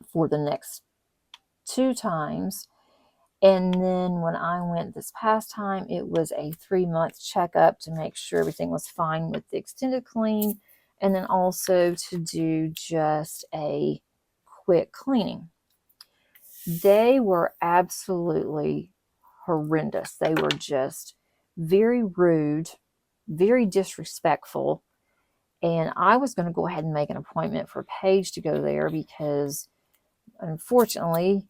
A: for the next 2 times. And then when I went this past time, it was a 3-month checkup to make sure everything was fine with the extended clean. And then also to do just a quick cleaning. They were absolutely horrendous. They were just very rude, very disrespectful. And I was going to go ahead and make an appointment for Paige to go there, because unfortunately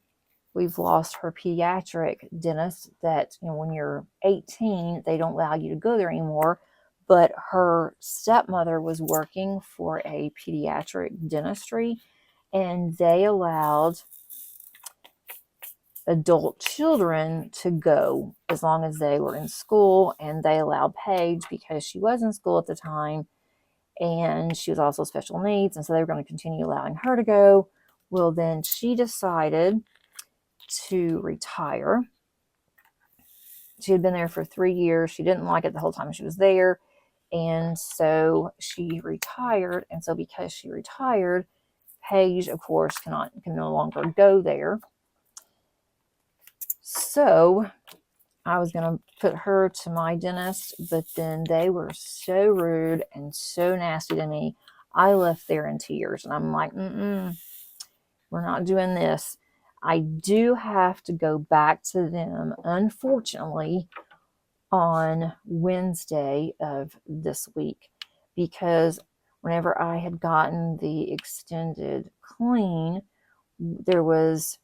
A: we've lost her pediatric dentist that, when you're 18, they don't allow you to go there anymore. But her stepmother was working for a pediatric dentistry, and they allowed adult children to go as long as they were in school. And they allowed Paige, because she was in school at the time, and she was also special needs, and so they were going to continue allowing her to go. Well, then she decided to retire. She had been there for 3 years. She didn't like it the whole time she was there, and so she retired. And so because she retired, Paige, of course, can no longer go there. So I was going to put her to my dentist, but then they were so rude and so nasty to me. I left there in tears, and I'm like, we're not doing this. I do have to go back to them, unfortunately, on Wednesday of this week, because whenever I had gotten the extended clean, there was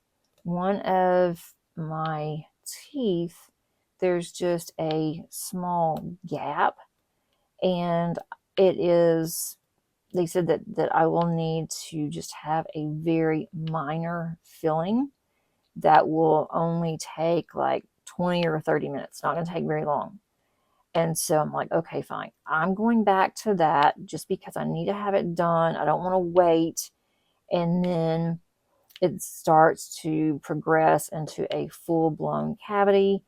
A: one of my teeth there's just a small gap, and it is, they said that I will need to just have a very minor filling that will only take like 20 or 30 minutes. Not going to take very long. And so I'm like, okay, fine. I'm going back to that just because I need to have it done. I don't want to wait. And then it starts to progress into a full-blown cavity.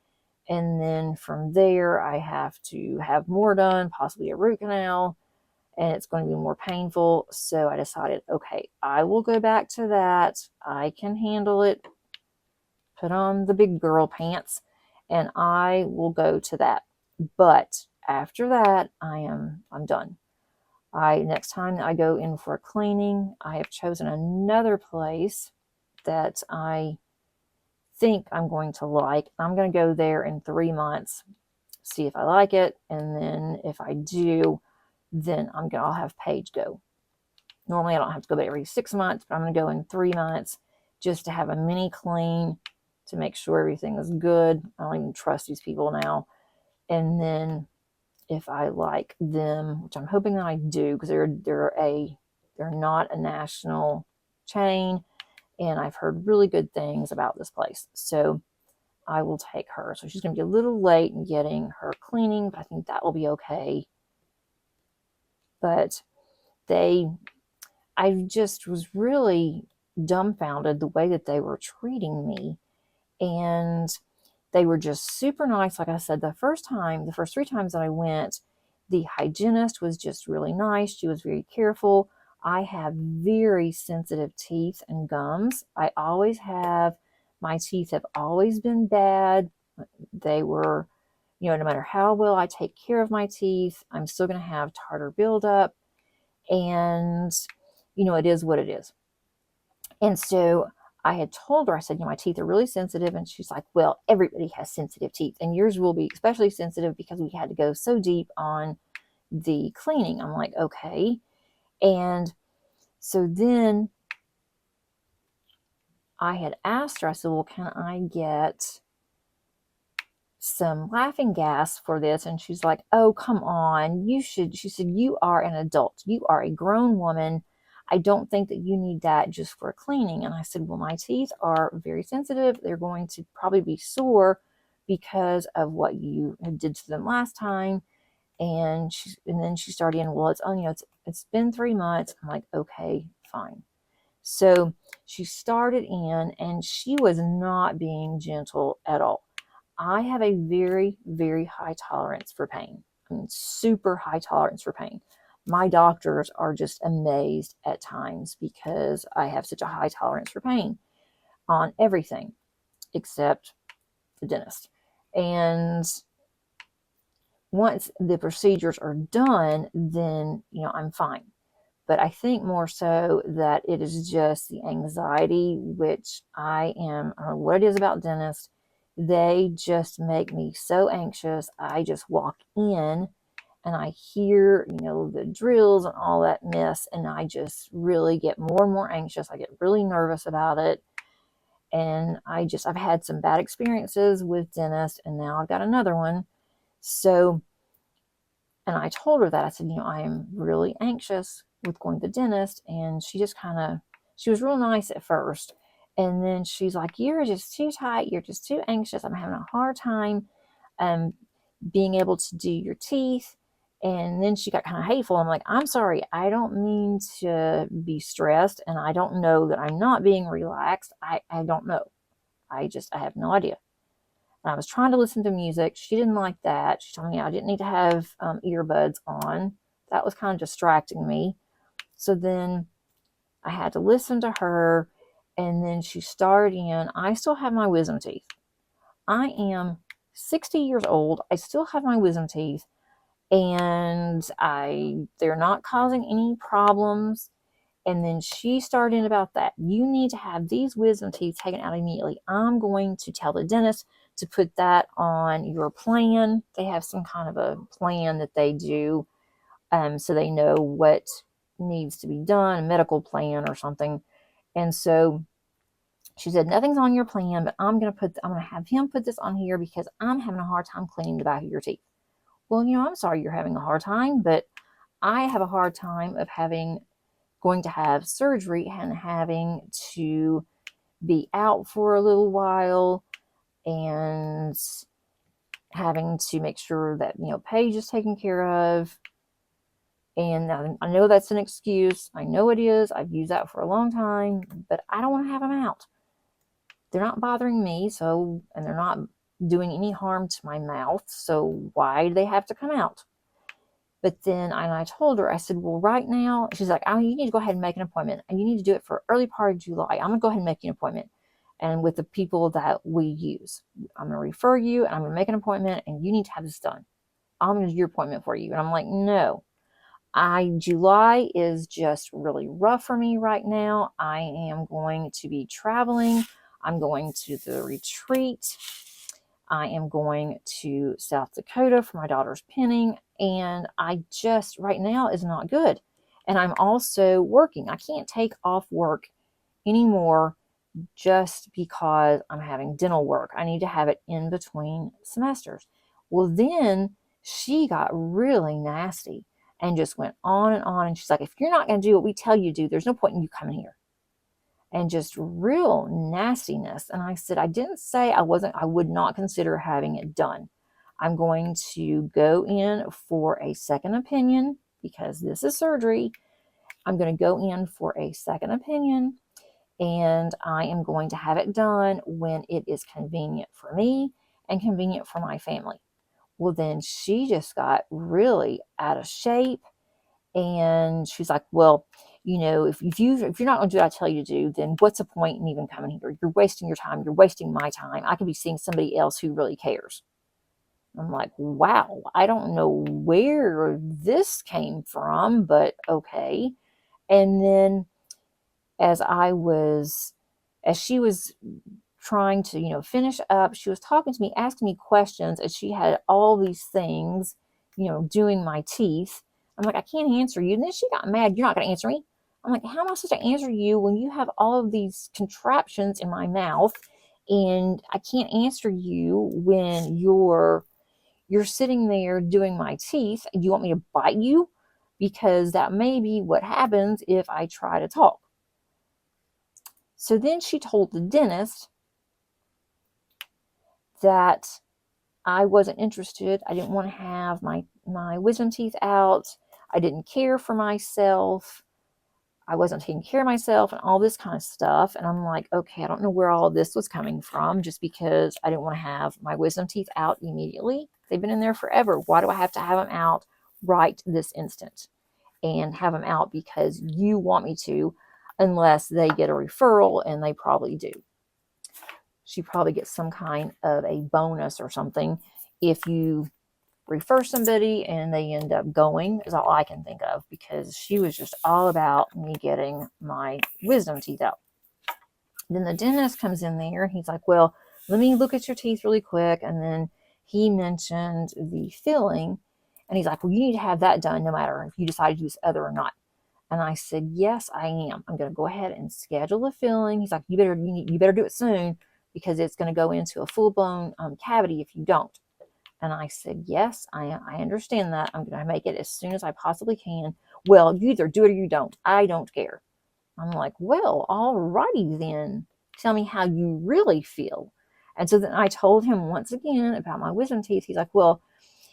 A: And then from there, I have to have more done, possibly a root canal, and it's going to be more painful. So I decided, okay, I will go back to that. I can handle it. Put on the big girl pants, and I will go to that. But after that, I'm done. Next time I go in for a cleaning, I have chosen another place that I think I'm going to like. I'm going to go there in 3 months, see if I like it, and then if I do, then I'll have Paige go. Normally I don't have to go there every 6 months, but I'm going to go in 3 months just to have a mini clean to make sure everything is good. I don't even trust these people now. And then if I like them, which I'm hoping that I do, because they're not a national chain, and I've heard really good things about this place. So I will take her. So she's going to be a little late in getting her cleaning, but I think that will be okay. But I just was really dumbfounded the way that they were treating me. And they were just super nice. Like I said, the first 3 times that I went, the hygienist was just really nice. She was very careful. I have very sensitive teeth and gums. I always have. My teeth have always been bad. They were, no matter how well I take care of my teeth, I'm still going to have tartar buildup. And, it is what it is. And so I had told her, I said, my teeth are really sensitive. And she's like, well, everybody has sensitive teeth, and yours will be especially sensitive because we had to go so deep on the cleaning. I'm like, okay. And so then I had asked her, I said, well, can I get some laughing gas for this? And she's like, oh, come on. She said, you are an adult. You are a grown woman. I don't think that you need that just for cleaning. And I said, well, my teeth are very sensitive. They're going to probably be sore because of what you did to them last time. And then she started in, well, it's been 3 months. I'm like, okay, fine. So she started in, and she was not being gentle at all. I have a very, very high tolerance for pain. I mean, super high tolerance for pain. My doctors are just amazed at times because I have such a high tolerance for pain on everything except the dentist. And once the procedures are done, then, I'm fine. But I think more so that it is just the anxiety, which I don't know what it is about dentists. They just make me so anxious. I just walk in and I hear, the drills and all that mess, and I just really get more and more anxious. I get really nervous about it. And I've had some bad experiences with dentists, and now I've got another one. So, and I told her that. I said, I am really anxious with going to the dentist. And she just she was real nice at first. And then she's like, you're just too tight. You're just too anxious. I'm having a hard time being able to do your teeth. And then she got kind of hateful. I'm like, I'm sorry. I don't mean to be stressed. And I don't know that I'm not being relaxed. I don't know. I have no idea. And I was trying to listen to music. She didn't like that. She told me I didn't need to have earbuds on. That was kind of distracting me. So then I had to listen to her. And then she started in. I still have my wisdom teeth. I am 60 years old. I still have my wisdom teeth. And they're not causing any problems. And then she started in about that. You need to have these wisdom teeth taken out immediately. I'm going to tell the dentist to put that on your plan. They have some kind of a plan that they do, so they know what needs to be done, a medical plan or something. And so She said, nothing's on your plan, but I'm going to have him put this on here because I'm having a hard time cleaning the back of your teeth. Well, I'm sorry you're having a hard time, but I have a hard time of going to have surgery and having to be out for a little while and having to make sure that, Paige is taken care of. And I know that's an excuse. I know it is. I've used that for a long time, but I don't want to have them out. They're not bothering me, and they're not doing any harm to my mouth, so why do they have to come out? But then I told her, I said, well, right now, she's like, oh, you need to go ahead and make an appointment, and you need to do it for early part of July. I'm going to go ahead and make you an appointment, and with the people that we use. I'm going to refer you, and I'm going to make an appointment, and you need to have this done. I'm going to do your appointment for you. And I'm like, no. July is just really rough for me right now. I am going to be traveling. I'm going to the retreat. I am going to South Dakota for my daughter's pinning. And I just, right now, is not good. And I'm also working. I can't take off work anymore just because I'm having dental work. I need to have it in between semesters. Well, then she got really nasty and just went on and on. And she's like, if you're not going to do what we tell you to do, there's no point in you coming here. And just real nastiness. And I said, I didn't say I would not consider having it done. I'm going to go in for a second opinion because this is surgery. I'm going to go in for a second opinion, and I am going to have it done when it is convenient for me and convenient for my family. Well, then she just got really out of shape, and she's like, well, if you're not going to do what I tell you to do, then what's the point in even coming here? You're wasting your time. You're wasting my time. I could be seeing somebody else who really cares. I'm like, wow, I don't know where this came from, but okay. And then as she was trying to, finish up, she was talking to me, asking me questions, and she had all these things, doing my teeth. I'm like, I can't answer you. And then she got mad. You're not going to answer me. I'm like, how am I supposed to answer you when you have all of these contraptions in my mouth, and I can't answer you when you're sitting there doing my teeth? You want me to bite you? Because that may be what happens if I try to talk. So then she told the dentist that I wasn't interested. I didn't want to have my wisdom teeth out. I didn't care for myself. I wasn't taking care of myself and all this kind of stuff. And I'm like, okay, I don't know where all this was coming from, just because I didn't want to have my wisdom teeth out immediately. They've been in there forever. Why do I have to have them out right this instant? And have them out because you want me to, unless they get a referral, and they probably do. She probably gets some kind of a bonus or something if you refer somebody and they end up going, is all I can think of, because she was just all about me getting my wisdom teeth out. Then the dentist comes in there and he's like, well, let me look at your teeth really quick. And then he mentioned the filling, and he's like, well, you need to have that done no matter if you decide to do this other or not. And I said, yes, I am. I'm going to go ahead and schedule the filling. He's like, you better do it soon, because it's going to go into a full-blown cavity if you don't. And I said, yes, I understand that. I'm going to make it as soon as I possibly can. Well, you either do it or you don't. I don't care. I'm like, well, alrighty then. Tell me how you really feel. And so then I told him once again about my wisdom teeth. He's like, well,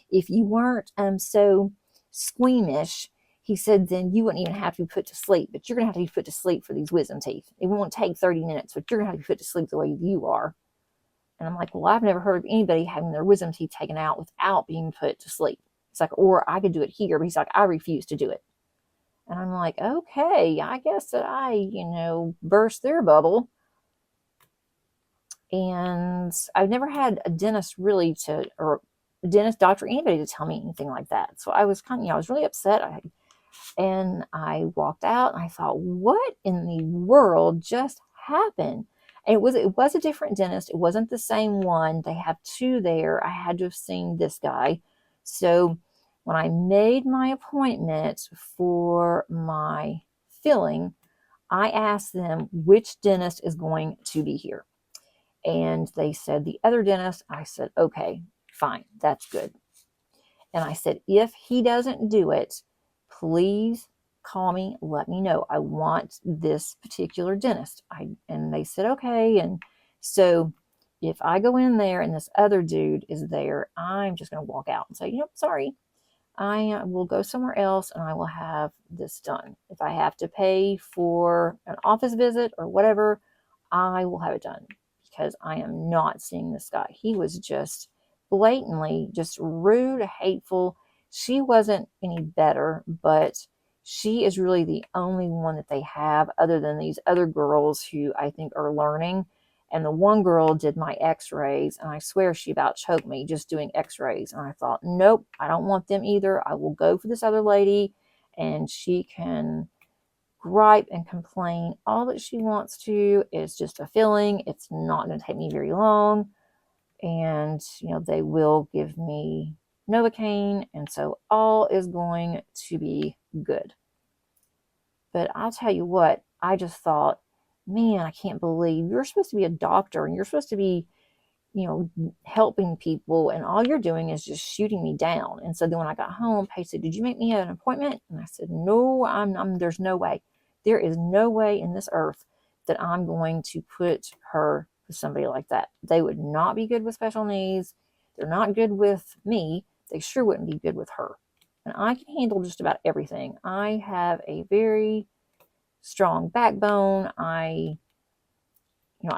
A: if you weren't so squeamish, he said, then you wouldn't even have to be put to sleep. But you're going to have to be put to sleep for these wisdom teeth. It won't take 30 minutes, but you're going to have to be put to sleep the way you are. And I'm like, well, I've never heard of anybody having their wisdom teeth taken out without being put to sleep. He's like, or I could do it here. But he's like, I refuse to do it. And I'm like, okay, I guess that I, burst their bubble. And I've never had a dentist or a dentist, doctor, anybody to tell me anything like that. So I was I was really upset. And I walked out and I thought, what in the world just happened? And it was a different dentist. It wasn't the same one. They have two there. I had to have seen this guy. So when I made my appointment for my filling, I asked them which dentist is going to be here. And they said the other dentist. I said, okay, fine, that's good. And I said, if he doesn't do it, please call me, let me know. I want this particular dentist. And they said, okay. And so if I go in there and this other dude is there, I'm just going to walk out and say, sorry, I will go somewhere else and I will have this done. If I have to pay for an office visit or whatever, I will have it done because I am not seeing this guy. He was just blatantly just rude, hateful. She wasn't any better, but she is really the only one that they have other than these other girls who I think are learning. And the one girl did my x-rays, and I swear she about choked me just doing x-rays. And I thought, nope, I don't want them either. I will go for this other lady, and she can gripe and complain all that she wants to. It's just a filling. It's not going to take me very long. And, they will give me Novocaine, and so all is going to be good. But I'll tell you what, I just thought, man, I can't believe you're supposed to be a doctor and you're supposed to be, helping people, and all you're doing is just shooting me down. And so then when I got home, Paige said, did you make me an appointment? And I said, no, there's no way. There is no way in this earth that I'm going to put her with somebody like that. They would not be good with special needs. They're not good with me. They sure wouldn't be good with her. And I can handle just about everything. I have a very strong backbone. I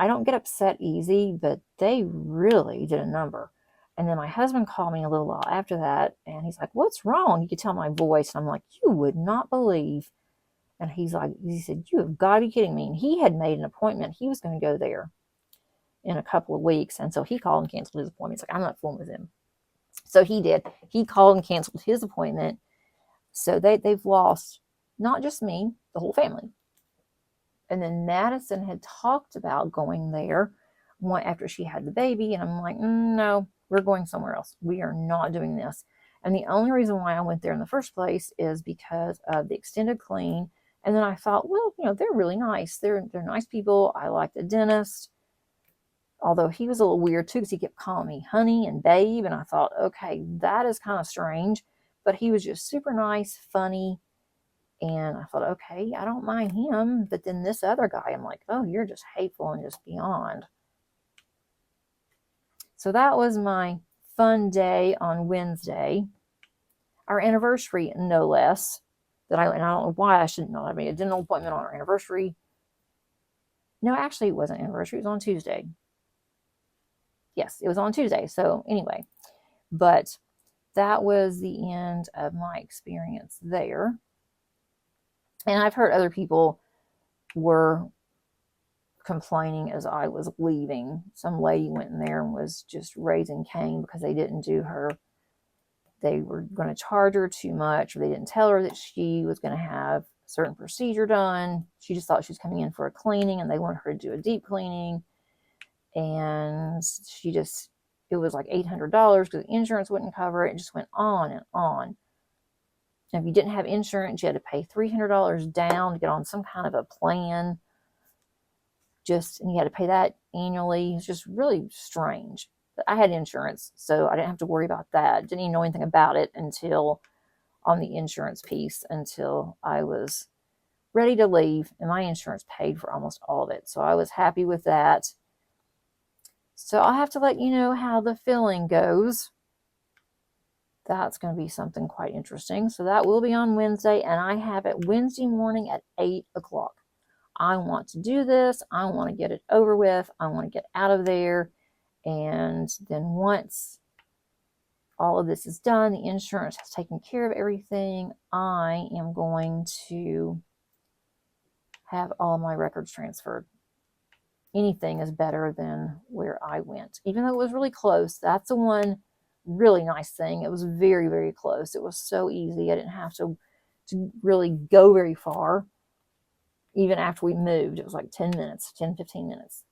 A: don't get upset easy, but they really did a number. And then my husband called me a little while after that, and he's like, what's wrong? You could tell my voice. And I'm like, you would not believe. And he said, you have got to be kidding me. And he had made an appointment. He was going to go there in a couple of weeks. And so he called and canceled his appointment. He's like, I'm not fooling with him. So he did. He called and canceled his appointment. So they've lost not just me, the whole family. And then Madison had talked about going there after she had the baby. And I'm like, no, we're going somewhere else. We are not doing this. And the only reason why I went there in the first place is because of the extended clean. And then I thought, well, they're really nice. They're nice people. I like the dentist. Although he was a little weird too, because he kept calling me honey and babe. And I thought, okay, that is kind of strange. But he was just super nice, funny. And I thought, okay, I don't mind him. But then this other guy, I'm like, oh, you're just hateful and just beyond. So that was my fun day on Wednesday. Our anniversary, no less. And I don't know why I shouldn't know. I made a dental appointment on our anniversary. No, actually, it wasn't anniversary. It was on Tuesday. Yes, it was on Tuesday. So anyway, but that was the end of my experience there. And I've heard other people were complaining as I was leaving. Some lady went in there and was just raising Cain because they didn't do her. They were going to charge her too much, or they didn't tell her that she was going to have a certain procedure done. She just thought she was coming in for a cleaning, and they wanted her to do a deep cleaning. And it was like $800 because the insurance wouldn't cover it. It just went on and on. And if you didn't have insurance, you had to pay $300 down to get on some kind of a plan. And you had to pay that annually. It's just really strange. But I had insurance, so I didn't have to worry about that. Didn't even know anything about it until on the insurance piece, until I was ready to leave, and my insurance paid for almost all of it. So I was happy with that. So I'll have to let you know how the filling goes. That's going to be something quite interesting. So that will be on Wednesday, and I have it Wednesday morning at 8 o'clock. I want to do this. I want to get it over with. I want to get out of there. And then once all of this is done, the insurance has taken care of everything, I am going to have all my records transferred. Anything is better than where I went. Even though it was really close, that's the one really nice thing. It was very, very close. It was so easy. I didn't have to really go very far. Even after we moved, it was like 10 minutes, 10, 15 minutes.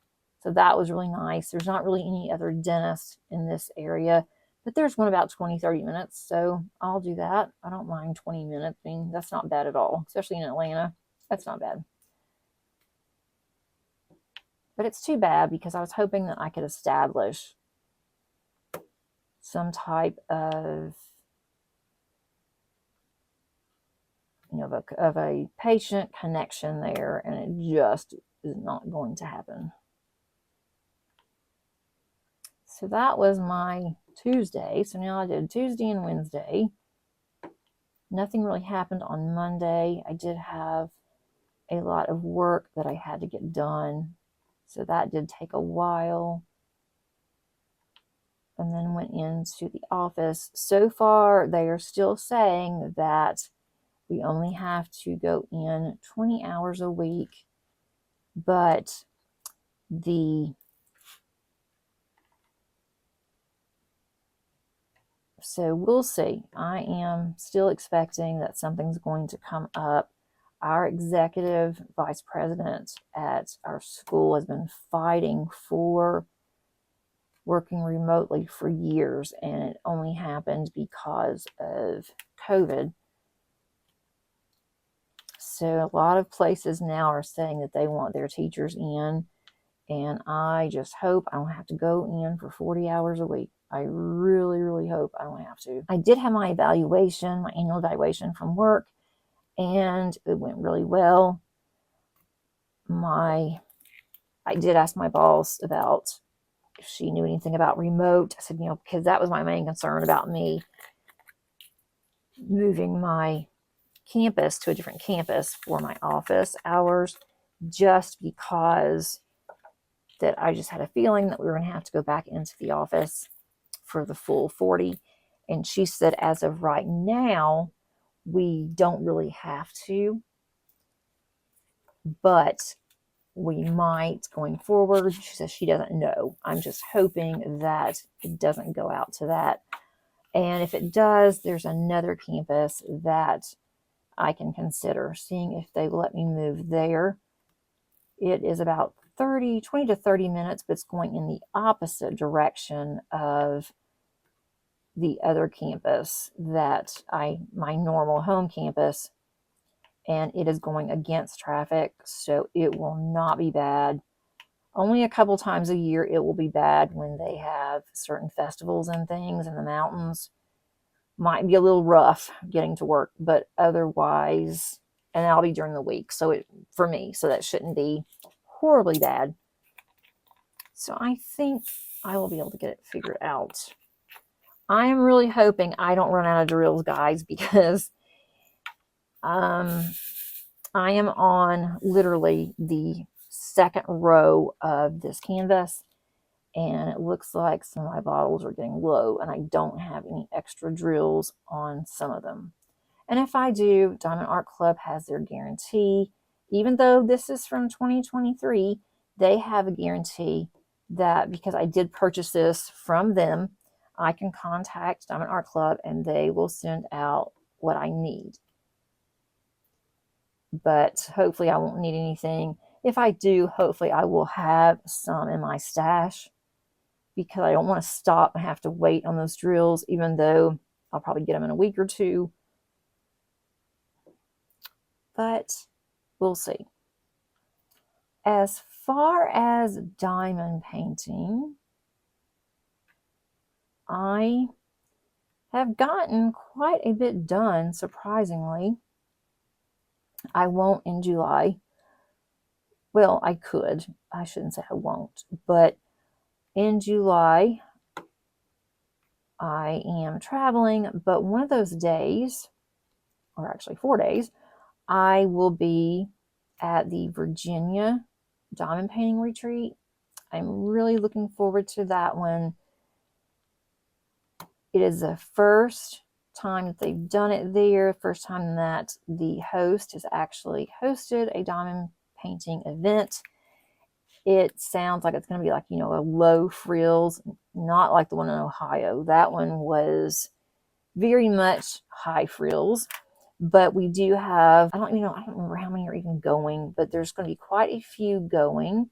A: So that was really nice. There's not really any other dentist in this area, but there's one about 20, 30 minutes. So I'll do that. I don't mind 20 minutes. I mean, that's not bad at all, especially in Atlanta. That's not bad. But it's too bad because I was hoping that I could establish some type of, of a patient connection there, and it just is not going to happen. So that was my Tuesday. So now I did Tuesday and Wednesday. Nothing really happened on Monday. I did have a lot of work that I had to get done. So that did take a while. And then went into the office. So far, they are still saying that we only have to go in 20 hours a week. But so we'll see. I am still expecting that something's going to come up. Our executive vice president at our school has been fighting for working remotely for years, and it only happened because of COVID. So a lot of places now are saying that they want their teachers in, and I just hope I don't have to go in for 40 hours a week. I really, really hope I don't have to. I did have my evaluation, my annual evaluation from work, and it went really well. I did ask my boss about if she knew anything about remote. I said, because that was my main concern about me moving my campus to a different campus for my office hours, just because that I just had a feeling that we were going to have to go back into the office for the full 40. And she said, as of right now, we don't really have to, but we might going forward. She says she doesn't know. I'm just hoping that it doesn't go out to that. And if it does, there's another campus that I can consider seeing if they will let me move there. It is about 20 to 30 minutes, but it's going in the opposite direction of the other campus that my normal home campus, and it is going against traffic, so it will not be bad. Only a couple times a year it will be bad when they have certain festivals and things in the mountains. Might be a little rough getting to work, but otherwise, and that'll be during the week, so for me, so that shouldn't be horribly bad. So I think I will be able to get it figured out. I am really hoping I don't run out of drills, guys, because I am on literally the second row of this canvas, and it looks like some of my bottles are getting low, and I don't have any extra drills on some of them. And if I do, Diamond Art Club has their guarantee. Even though this is from 2023, they have a guarantee that because I did purchase this from them, I can contact Diamond Art Club and they will send out what I need. But hopefully I won't need anything. If I do, hopefully I will have some in my stash, because I don't want to stop and have to wait on those drills, even though I'll probably get them in a week or two. But we'll see. As far as diamond painting, I have gotten quite a bit done, surprisingly. I won't in July. Well, I could. I shouldn't say I won't. But in July, I am traveling. But one of those days, or actually 4 days, I will be at the Virginia Diamond Painting Retreat. I'm really looking forward to that one. It is the first time that they've done it there, first time that the host has actually hosted a diamond painting event. It sounds like it's going to be like, a low frills, not like the one in Ohio. That one was very much high frills. But we do have, I don't remember how many are even going, but there's going to be quite a few going.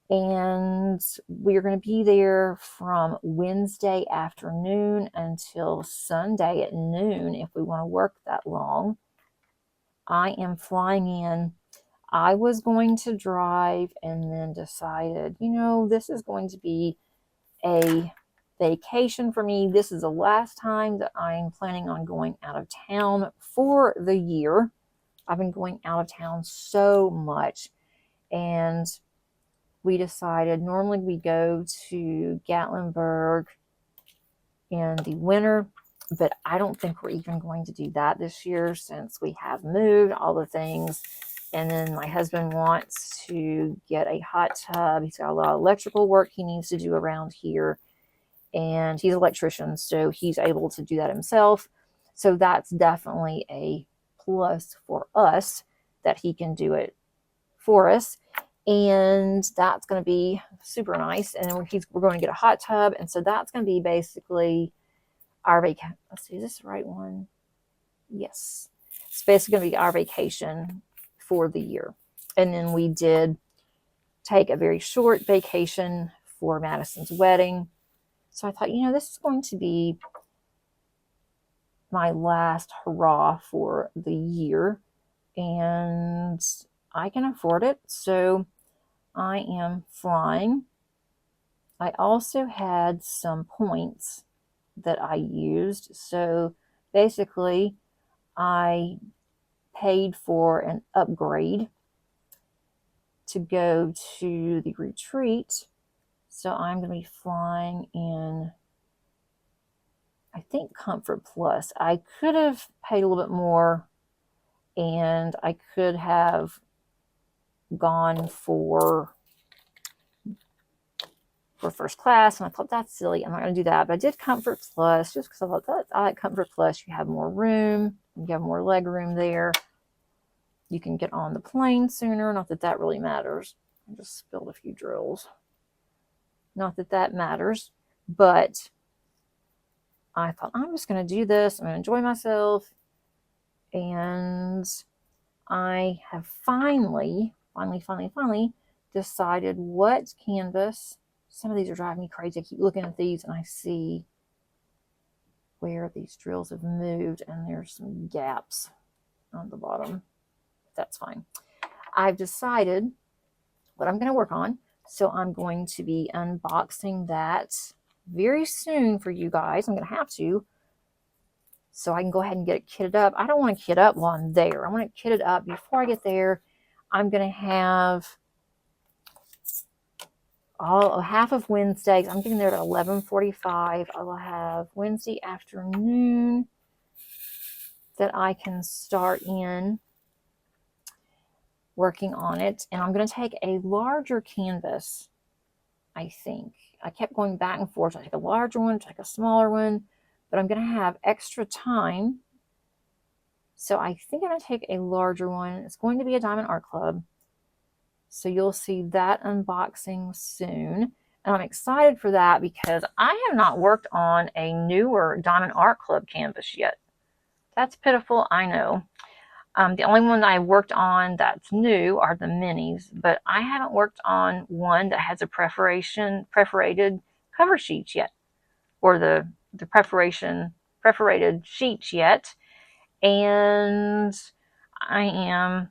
A: And we're going to be there from Wednesday afternoon until Sunday at noon if we want to work that long. I am flying in. I was going to drive and then decided, you know, this is going to be a vacation for me. This is the last time that I'm planning on going out of town for the year. I've been going out of town so much, and we decided normally we go to Gatlinburg in the winter, but I don't think we're even going to do that this year since we have moved all the things. And then my husband wants to get a hot tub. He's got a lot of electrical work he needs to do around here, and he's an electrician, so he's able to do that himself. So that's definitely a plus for us that he can do it for us. And that's going to be super nice. And then we're going to get a hot tub. And so that's going to be basically our vacation. Let's see, is this the right one? Yes. It's basically going to be our vacation for the year. And then we did take a very short vacation for Madison's wedding. So I thought, you know, this is going to be my last hurrah for the year, and I can afford it. So I am flying. I also had some points that I used. So basically, I paid for an upgrade to go to the retreat. So I'm going to be flying in, I think, Comfort Plus. I could have paid a little bit more, and I could have gone for first class, and I thought that's silly. I'm not going to do that, but I did Comfort Plus just because I thought that I like Comfort Plus. You have more room, you have more leg room there. You can get on the plane sooner. Not that that really matters. I just spilled a few drills. Not that that matters, but I thought I'm just going to do this. I'm going to enjoy myself, and I have finally decided what canvas. Some of these are driving me crazy. I keep looking at these and I see where these drills have moved, and there's some gaps on the bottom. That's fine. I've decided what I'm going to work on. So I'm going to be unboxing that very soon for you guys. I'm going to have to, so I can go ahead and get it kitted up. I don't want to kit up while I'm there. I want to kit it up before I get there. I'm going to have half of Wednesdays. I'm getting there at 11:45. I will have Wednesday afternoon that I can start in working on it. And I'm going to take a larger canvas, I think. I kept going back and forth. I take a larger one, take a smaller one, but I'm going to have extra time. So I think I'm going to take a larger one. It's going to be a Diamond Art Club. So you'll see that unboxing soon. And I'm excited for that because I have not worked on a newer Diamond Art Club canvas yet. That's pitiful, I know. The only one that I worked on that's new are the minis, but I haven't worked on one that has a perforated cover sheets yet, or the perforated sheets yet. And I am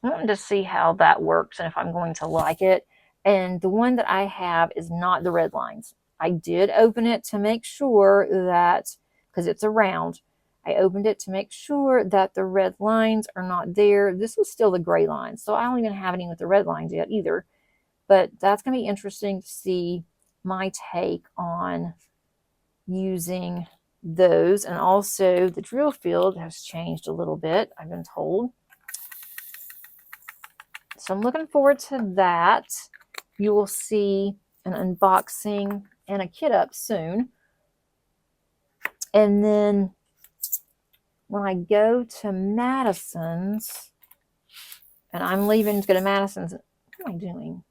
A: wanting to see how that works and if I'm going to like it. And the one that I have is not the red lines. I did open it to make sure that, because it's a round, I opened it to make sure that the red lines are not there. This was still the gray lines, so I don't even have any with the red lines yet either. But that's going to be interesting to see my take on using those. And also the drill field has changed a little bit, I've been told. So I'm looking forward to that. You will see an unboxing and a kit up soon. And then when I go to Madison's, and I'm leaving to go to Madison's, what am I doing?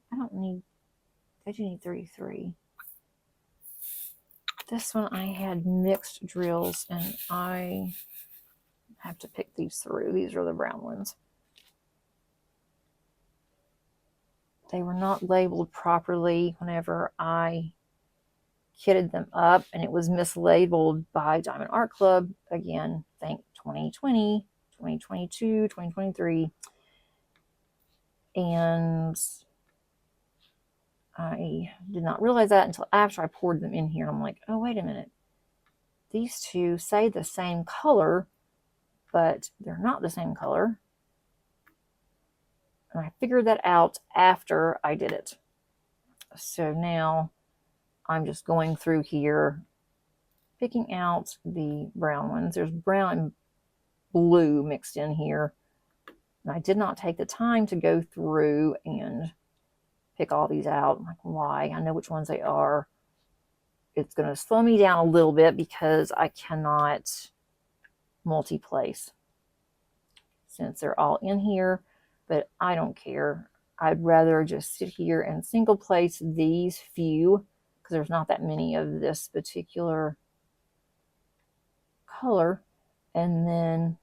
A: I do need 33. This one I had mixed drills, and I have to pick these through. These are the brown ones. They were not labeled properly whenever I kitted them up, and it was mislabeled by Diamond Art Club. Again, thank 2020, 2022, 2023. And I did not realize that until after I poured them in here. I'm like, oh, wait a minute. These two say the same color, but they're not the same color. And I figured that out after I did it. So now I'm just going through here, picking out the brown ones. There's brown and blue mixed in here. And I did not take the time to go through and pick all these out. I'm like, why? I know which ones they are. It's going to slow me down a little bit because I cannot multi-place since they're all in here, but I don't care. I'd rather just sit here and single place these few because there's not that many of this particular color, and then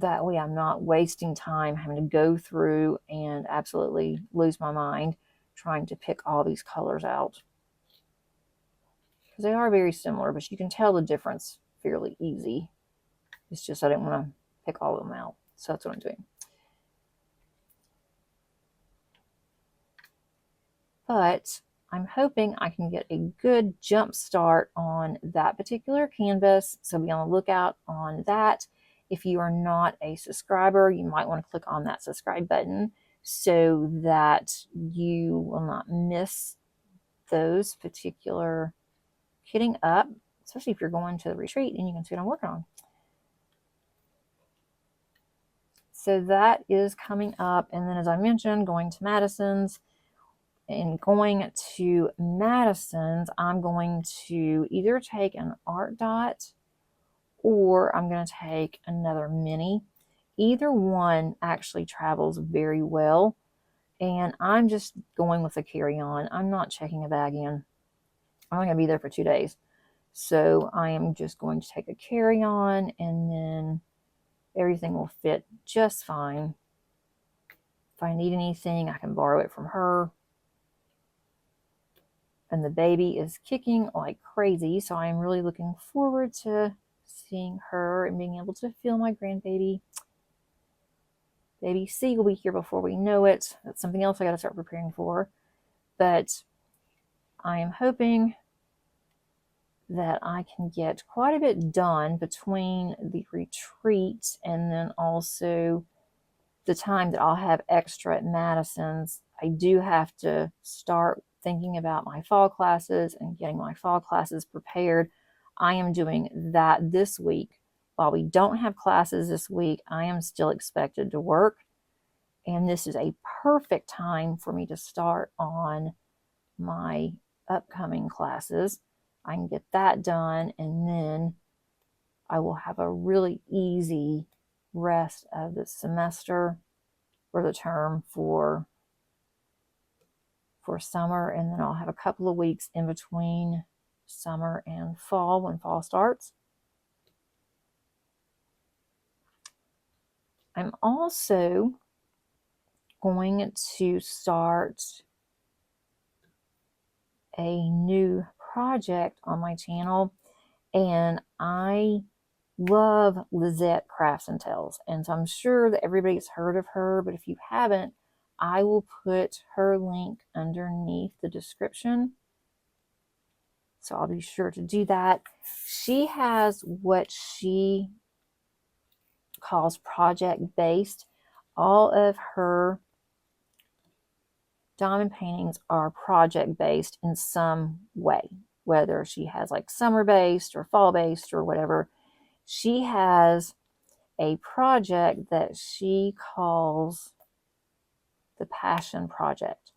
A: that way I'm not wasting time having to go through and absolutely lose my mind trying to pick all these colors out, because they are very similar, but you can tell the difference fairly easy. It's just I didn't want to pick all of them out, so that's what I'm doing. But I'm hoping I can get a good jump start on that particular canvas, so be on the lookout on that. If you are not a subscriber, you might want to click on that subscribe button so that you will not miss those particular kitting up, especially if you're going to the retreat and you can see what I'm working on. So that is coming up, and then as I mentioned, going to Madison's. And going to Madison's, I'm going to either take an art dot or I'm going to take another mini. Either one actually travels very well, and I'm just going with a carry-on. I'm not checking a bag in. I'm only going to be there for 2 days, so I am just going to take a carry-on, and then everything will fit just fine. If I need anything, I can borrow it from her. And the baby is kicking like crazy, so I am really looking forward to seeing her and being able to feel my grandbaby. Baby C will be here before we know it. That's something else I got to start preparing for. But I am hoping that I can get quite a bit done between the retreat and then also the time that I'll have extra at Madison's. I do have to start thinking about my fall classes and getting my fall classes prepared. I am doing that this week. While we don't have classes this week, I am still expected to work. And this is a perfect time for me to start on my upcoming classes. I can get that done, and then I will have a really easy rest of the semester or the term for summer, and then I'll have a couple of weeks in between summer and fall when fall starts. I'm also going to start a new project on my channel, and I love Lizette Crafts and Tales, and so I'm sure that everybody's heard of her, but if you haven't, I will put her link underneath the description. So I'll be sure to do that. She has what she calls project-based. All of her diamond paintings are project-based in some way, whether she has like summer-based or fall-based or whatever. She has a project that she calls the Passion Project.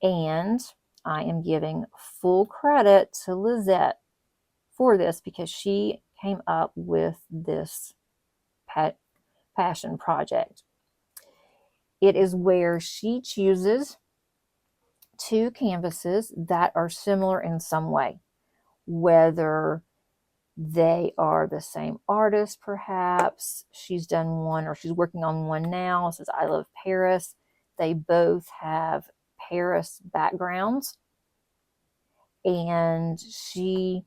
A: And I am giving full credit to Lizette for this because she came up with this Passion Project. It is where she chooses 2 canvases that are similar in some way, whether they are the same artist, perhaps. She's done one, or she's working on one now. It says I Love Paris. They both have Paris backgrounds. And she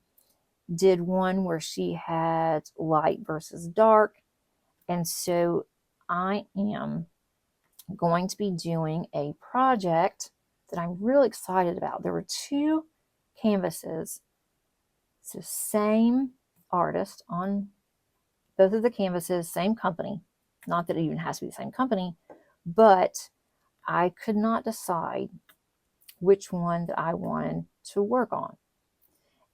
A: did one where she had light versus dark. And so I am going to be doing a project that I'm really excited about. There were 2 canvases, so same artist on both of the canvases, same company. Not that it even has to be the same company, but I could not decide which one that I wanted to work on.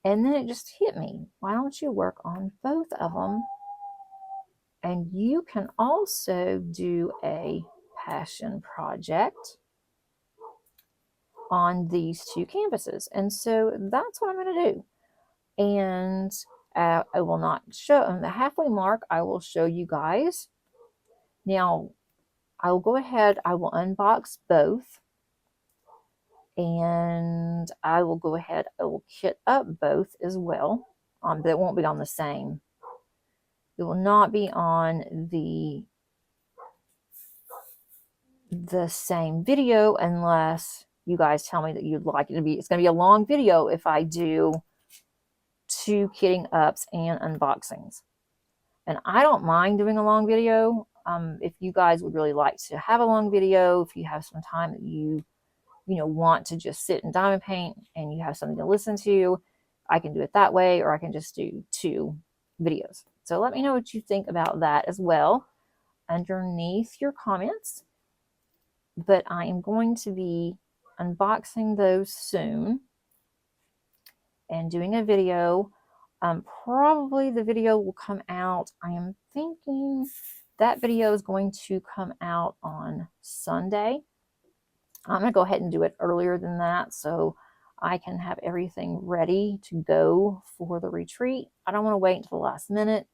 A: And then it just hit me, why don't you work on both of them? And you can also do a passion project on these 2 canvases. And so that's what I'm going to do. And I will not show on the halfway mark. I will show you guys. Now, I will go ahead. I will unbox both. And I will go ahead. I will kit up both as well. But it won't be on the same. It will not be on the same video unless you guys tell me that you'd like it to be. It's going to be a long video if I do 2 kitting ups and unboxings. And I don't mind doing a long video. If you guys would really like to have a long video, if you have some time that you want to just sit and diamond paint and you have something to listen to, I can do it that way, or I can just do 2 videos. So let me know what you think about that as well underneath your comments. But I am going to be unboxing those soon and doing a video. Probably the video will come out, I am thinking that video is going to come out on Sunday. I'm going to go ahead and do it earlier than that so I can have everything ready to go for the retreat. I don't want to wait until the last minute.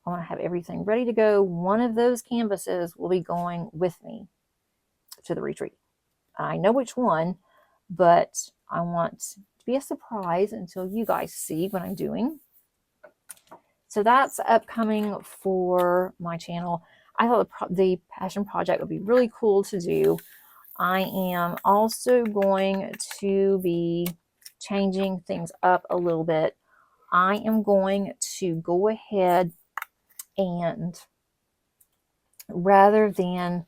A: I want to have everything ready to go. One of those canvases will be going with me to the retreat. I know which one, but I want to be a surprise until you guys see what I'm doing. So that's upcoming for my channel. I thought the passion project would be really cool to do. I am also going to be changing things up a little bit. I am going to go ahead and, rather than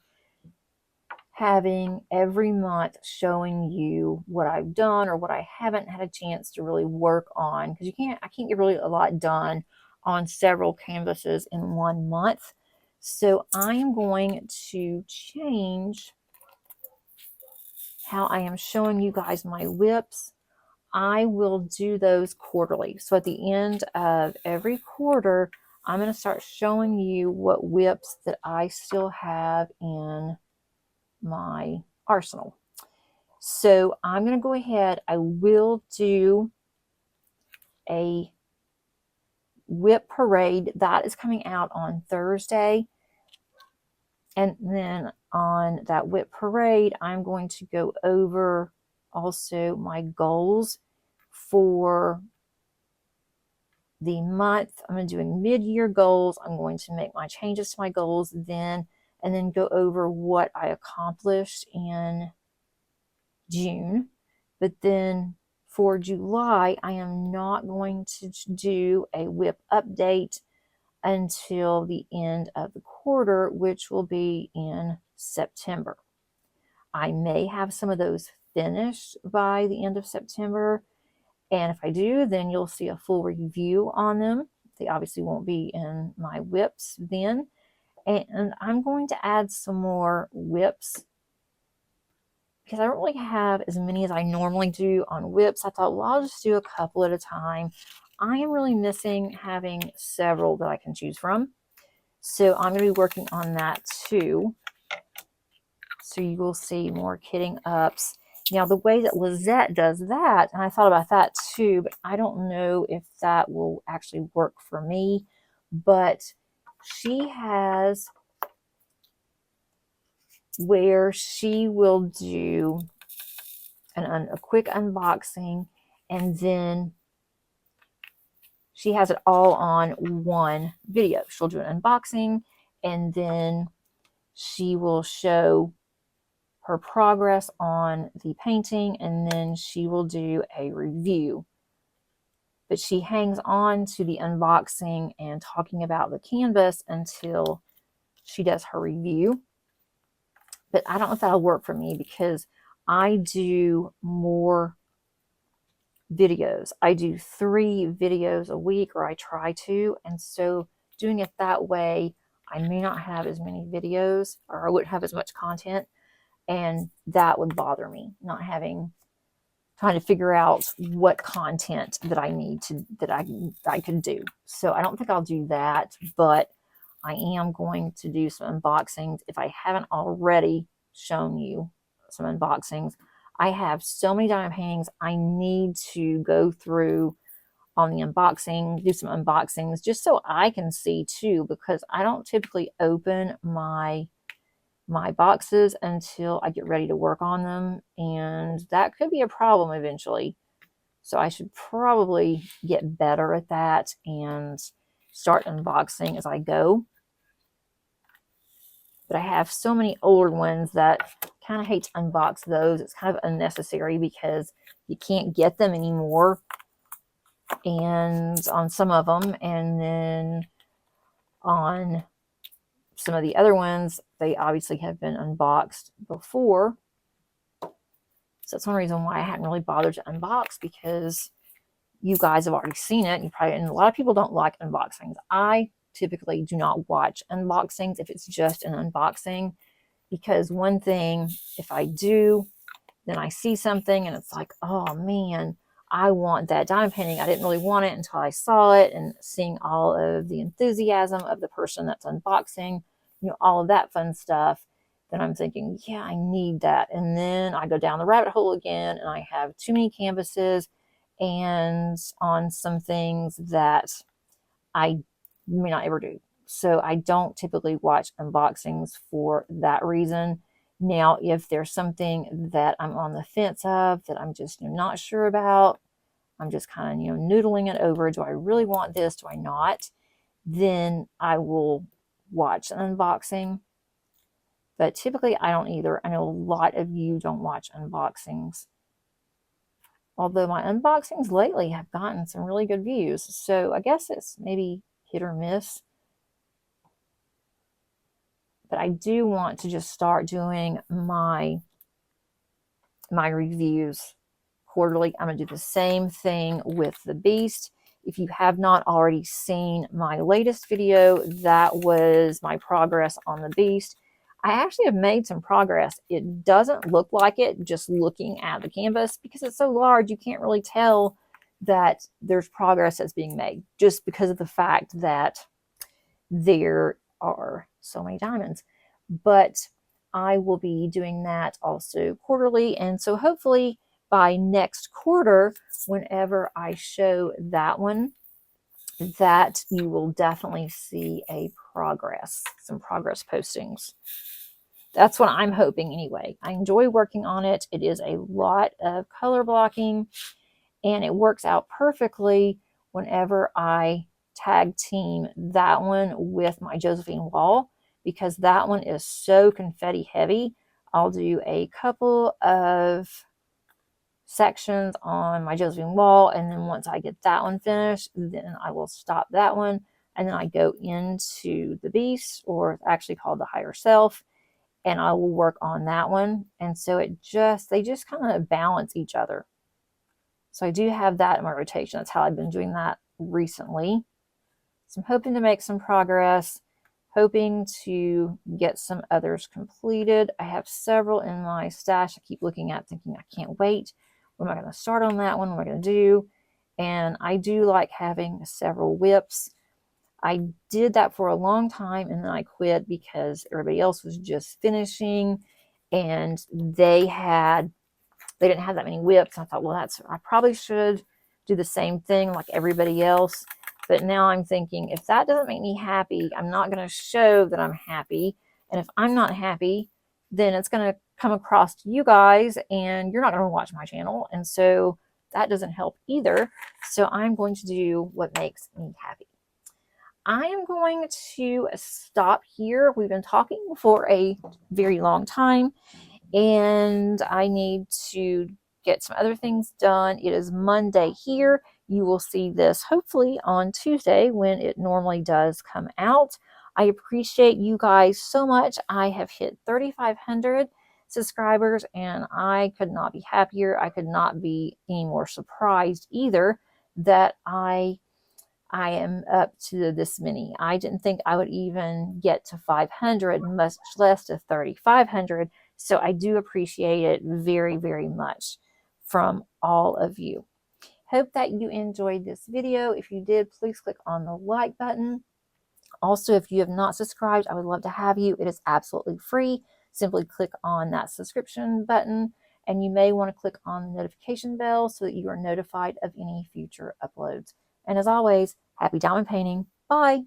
A: having every month showing you what I've done or what I haven't had a chance to really work on, because I can't get really a lot done on several canvases in 1 month. So I am going to change how I am showing you guys my WIPs. I will do those quarterly. So at the end of every quarter, I'm going to start showing you what WIPs that I still have in my arsenal. So I'm going to go ahead. I will do a WIP parade that is coming out on Thursday. And then on that WIP parade, I'm going to go over also my goals for the month. I'm going to do mid-year goals. I'm going to make my changes to my goals then, and then go over what I accomplished in June. But then for July, I am not going to do a WIP update until the end of the quarter, which will be in September. I may have some of those finished by the end of September. And if I do, then you'll see a full review on them. They obviously won't be in my WIPs then. And I'm going to add some more WIPs because I don't really have as many as I normally do on WIPs. I thought, well, I'll just do a couple at a time. I am really missing having several that I can choose from. So I'm going to be working on that too. So you will see more kitting ups. Now, the way that Lizette does that, and I thought about that too, but I don't know if that will actually work for me. But she has where she will do a quick unboxing, and then she has it all on one video. She'll do an unboxing, and then she will show her progress on the painting, and then she will do a review. But she hangs on to the unboxing and talking about the canvas until she does her review. but I don't know if that'll work for me because I do more videos. I do 3 videos a week, or I try to, and so doing it that way, I may not have as many videos, or I wouldn't have as much content, and that would bother me, not having, trying to figure out what content that I need to, that I can do. So I don't think I'll do that, but I am going to do some unboxings. If I haven't already shown you some unboxings, I have so many diamond paintings I need to go through on the unboxing, do some unboxings just so I can see too, because I don't typically open my boxes until I get ready to work on them, and that could be a problem eventually. So I should probably get better at that and start unboxing as I go. But I have so many older ones that I kind of hate to unbox those. It's kind of unnecessary because you can't get them anymore, and on some of them, and then on some of the other ones, they obviously have been unboxed before. So that's one reason why I hadn't really bothered to unbox, because you guys have already seen it. You probably, and a lot of people don't like unboxings. I typically do not watch unboxings if it's just an unboxing, because one thing, if I do, then I see something and it's like, oh man, I want that diamond painting. I didn't really want it until I saw it, and seeing all of the enthusiasm of the person that's unboxing, you know, all of that fun stuff. Then I'm thinking, yeah, I need that. And then I go down the rabbit hole again, and I have too many canvases and on some things that I may not ever do. So I don't typically watch unboxings for that reason. Now, if there's something that I'm on the fence of, that I'm just not sure about, I'm just kind of noodling it over, do I really want this, do I not, then I will watch an unboxing. But typically I don't either. I know a lot of you don't watch unboxings, although my unboxings lately have gotten some really good views, so I guess it's maybe hit or miss. But I do want to just start doing my reviews quarterly. I'm going to do the same thing with the Beast. If you have not already seen my latest video, that was my progress on the Beast. I actually have made some progress. It doesn't look like it just looking at the canvas, because it's so large you can't really tell that there's progress that's being made, just because of the fact that there are so many diamonds. But I will be doing that also quarterly, and so hopefully by next quarter, whenever I show that one, that you will definitely see some progress postings. That's what I'm hoping anyway. I enjoy working on it. It is a lot of color blocking, and it works out perfectly whenever I tag team that one with my Josephine wall, because that one is so confetti heavy. I'll do a couple of sections on my Josephine wall, and then once I get that one finished, then I will stop that one, and then I go into the Beast, or actually called the Higher Self, and I will work on that one. And so they just kind of balance each other. So I do have that in my rotation. That's how I've been doing that recently. So I'm hoping to make some progress, hoping to get some others completed. I have several in my stash I keep looking at, thinking I can't wait. When am I going to start on that one? What am I going to do? And I do like having several WIPs. I did that for a long time, and then I quit because everybody else was just finishing, and they didn't have that many WIPs. I thought, well, I probably should do the same thing like everybody else. But now I'm thinking, if that doesn't make me happy, I'm not going to show that I'm happy. And if I'm not happy, then it's going to come across to you guys, and you're not going to watch my channel. And so that doesn't help either. So I'm going to do what makes me happy. I am going to stop here. We've been talking for a very long time, and I need to get some other things done. It is Monday here. You will see this hopefully on Tuesday, when it normally does come out. I appreciate you guys so much. I have hit 3,500 subscribers and I could not be happier. I could not be any more surprised either that I am up to this many. I didn't think I would even get to 500, much less to 3,500. So I do appreciate it very, very much from all of you. Hope that you enjoyed this video. If you did, please click on the like button. Also, if you have not subscribed, I would love to have you. It is absolutely free. Simply click on that subscription button, and you may want to click on the notification bell so that you are notified of any future uploads. And as always, happy diamond painting. Bye.